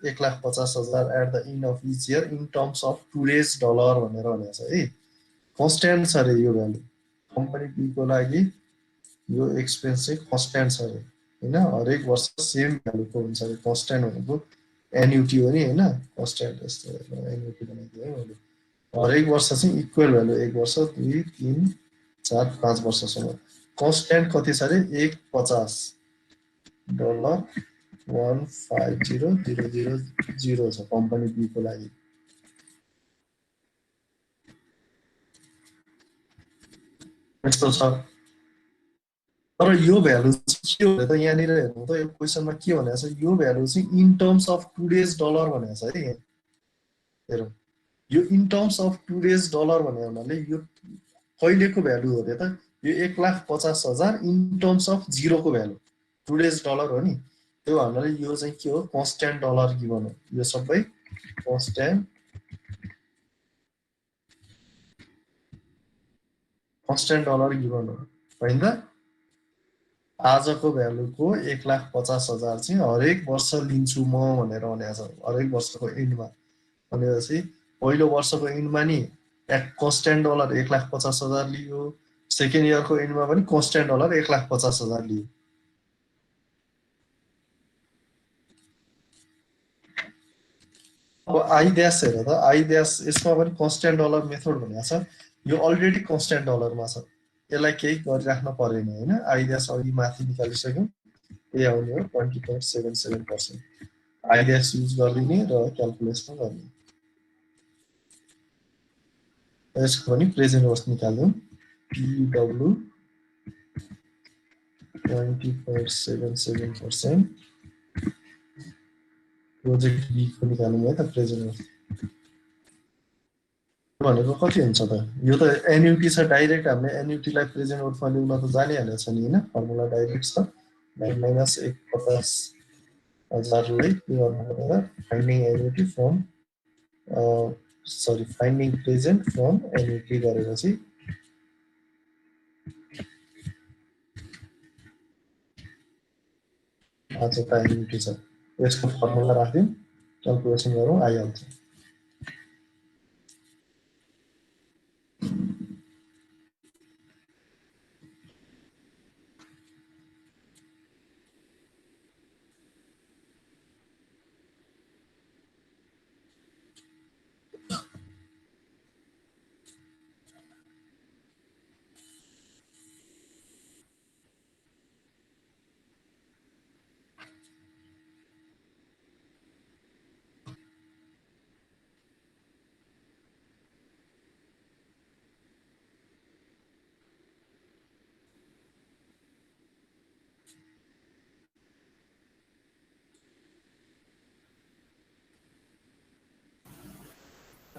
1,50,000 at the end of each year in terms of today's dollar भनेर भनेको छ है। कन्स्ट्यान्ट छ अरे यो भ्यालु। कम्पनी बी को लागि यो एक्सपेन्स चाहिँ कन्स्ट्यान्ट छ अरे हैन। हरेक वर्ष सेम भ्यालुको हुन्छ अरे। कन्स्ट्यान्ट भनेको एन्युटी हो नि हैन। कन्स्ट्यान्ट यस्तो एन्युटी बनाइदिए है मैले। हरेक वर्ष चाहिँ इक्वल भ्यालु 1 वर्ष 2 3 4 5 वर्षसम्म। कन्स्ट्यान्ट कति छ अरे $1.50 $150,000 छ कम्पनी बी को लागि। यस्तो छ। तर यो भ्यालु के हो त यहाँनिर हेर्नु त यो क्वेशनमा के भनेको छ यो भ्यालु चाहिँ in terms of today's dollar भनेको छ है। हेरौँ यो in terms of today's dollar भन्ने हुनाले यो कहिलेको भ्यालु हो त यो 1,50,000 इन टर्म्स अफ 0 को भ्यालु टुडेज डलर हो नि। त्यो भन्नाले यो चाहिँ के हो कन्स्ट्यान्ट डलर गिभन हो। यो सबै कन्स्ट्यान्ट डलर गिभन हो हैन त। आजको भ्यालुको 1,50,000 चाहिँ हरेक वर्ष लिन्छु म भनेर भनेको छ। हरेक वर्षको एन्डमा भनेपछि पहिलो वर्षको एन्डमा नि कन्स्ट्यान्ट डलर 1,50,000 लियो। सेकेन्ड इयरको एन्डमा पनि कन्स्ट्यान्ट डलर 1,50,000 लियो। अब आई ड्यास हेर त आई ड्यास यसमा पनि कन्स्ट्यान्ट डलर मेथड भनेको छ। यो अलरेडी कन्स्ट्यान्ट डलरमा छ। यसलाई केही गरिराख्न परेन हैन। आई ड्यास अघि माथि निकालिसक्यौँ। यही आउने हो 20.77%। आई ड्यास युज गरिदिने र क्याल्कुलेसन गर्ने। यसको पनि प्रेजेन्ट वर्ष निकाल्यौँ। PW 20.77%। प्रोजेक्ट बी को निकाल्नु है त प्रेजेन्ट वर्ष भनेको कति हुन्छ त। यो त एन्युटी छ डाइरेक्ट। हामीले एन्युटीलाई प्रेजेन्ट वर्षमा ल्याउन त जानिहालेको छ नि हैन। फर्मुला डाइरेक्ट छ माइनस 1,50,000 लाई के गर्नु पर्यो finding annuity from finding present from annuity गरेपछि आजको एन्युटी छ। यसको फर्मुला राख्दिउँ क्याल्कुलेसन गरौँ आइहाल्छ।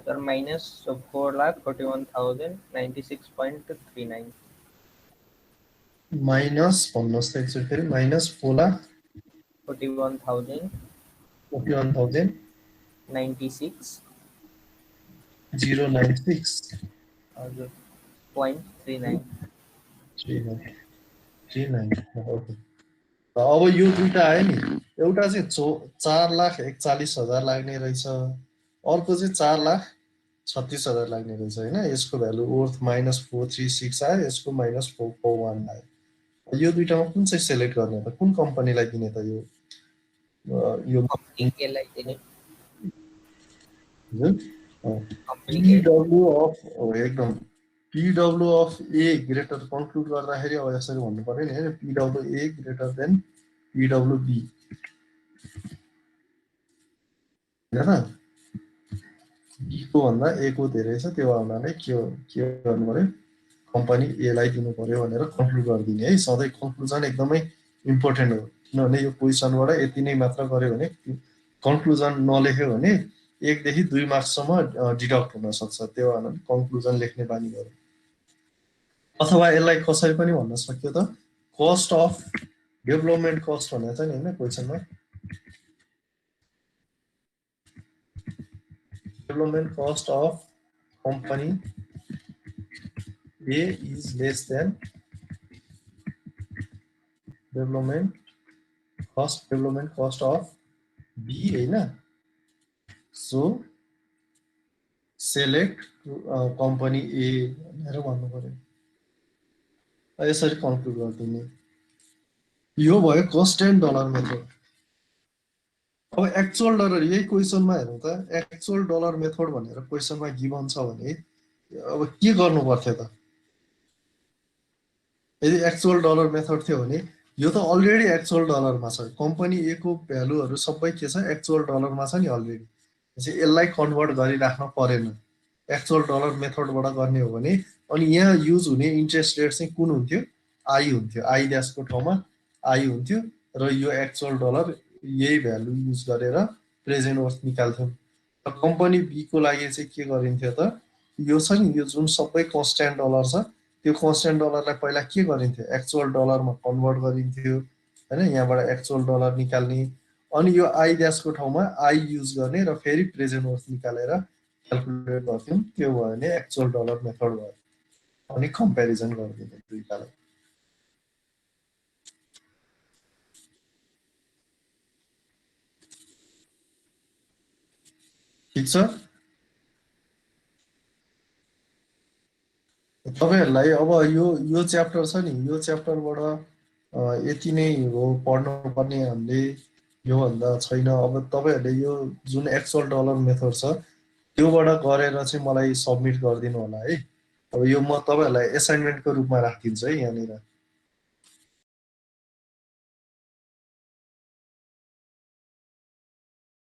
Sir, minus 4,41,096.39. माइनस भन्नुहोस् त एकचोटि फेरि माइनस 41,096 096 .39. 39 ओके। अब यो दुईटा आयो नि एउटा चाहिँ 4,41,000 लाग्ने रहेछ। अर्को चाहिँ 4,36,000 लाग्ने रहेछ हैन। यसको भ्यालु वर्थ -436 आयो। यसको -441 आयो। यो दुईटामा कुन चाहिँ सिलेक्ट गर्ने त कुन कम्पनीलाई दिने त यो कंपनी दिने PW अफ एकदम PW of A greater conclude गर्दाखेरि अब यसरी भन्नु पर्यो नि हैन। PW A greater than PW B हैन। B को भन्दा A को धेरै छ त्यो हुनाले के गर्नु पर्यो कम्पनी A लाई दिनु पर्यो भनेर कन्क्लुड गरिदिने है। सधैँ कन्क्लुजन एकदमै इम्पोर्टेन्ट हो। किनभने यो क्वेशनबाट यति नै मात्र गर्यो भने कन्क्लुजन नलेख्यो भने 1 देखि 2 मार्क्ससम्म डिडक्ट हुन सक्छ। त्यो भएर कन्क्लुजन लेख्ने बानी गर्यो। अथवा यसलाई कसरी पनि भन्न सक्यो त कस्ट अफ डेभलपमेन्ट कस्ट भनेको छ नि हैन क्वेशनमा। Development cost of company A is less than development cost of B हैन। सो सेलेक्ट कम्पनी ए भनेर भन्नु पर्यो। यसरी कन्क्लुड गरिदिने। यो भयो कस्ट एन्ड डलर मेथड। अब एक्चुअल डलर यही क्वेसनमा हेरौँ त, एक्चुअल डलर मेथड भनेर क्वेसनमा गिभन छ भने अब के गर्नु पर्थ्यो त? यदि एक्चुअल डलर मेथड थियो भने यो त अलरेडी एक्चुअल डलरमा छ, कम्पनी ए को भ्यालुहरू सबै के छ एक्चुअल डलरमा छ नि अलरेडी। त्यसैले यसलाई कन्भर्ट गरिराख्न परेन, एक्चुअल डलर मेथडबाट गर्ने हो भने। अनि यहाँ युज हुने इन्ट्रेस्ट रेट चाहिँ कुन हुन्थ्यो? आई हुन्थ्यो, आई ड्यासको ठाउँमा आई हुन्थ्यो र यो एक्चुअल डलर यही भ्यालु युज गरेर प्रेजेन्ट वर्थ निकाल्थ्यौँ। र कम्पनी बी को लागि चाहिँ के गरिन्थ्यो त? यो छ नि, यो जुन सबै कन्स्ट्यान्ट डलर छ त्यो कन्स्ट्यान्ट डलरलाई पहिला के गरिन्थ्यो? एक्चुअल डलरमा कन्भर्ट गरिन्थ्यो हैन, यहाँबाट एक्चुअल डलर निकाल्ने, अनि यो आई ड्यासको ठाउँमा आई युज गर्ने र फेरि प्रेजेन्ट वर्थ निकालेर क्याल्कुलेट गर्थ्यौँ। त्यो भयो भने एक्चुअल डलर मेथड भयो। अनि कम्पेरिजन गरिदिने दुईटालाई। ठिक छ? तपाईहरुलाई अब यो च्याप्टर छ नि, यो च्याप्टरबाट यति नै हो पढ्नु पर्ने हामीले, योभन्दा छैन। अब तपाईहरुले यो जुन एक्चुअल डलर मेथड छ त्योबाट गरेर चाहिँ मलाई सबमिट गरिदिनु होला है। अब यो म तपाईहरुलाई असाइनमेन्टको रूपमा राखिदिन्छु है यहाँनिर।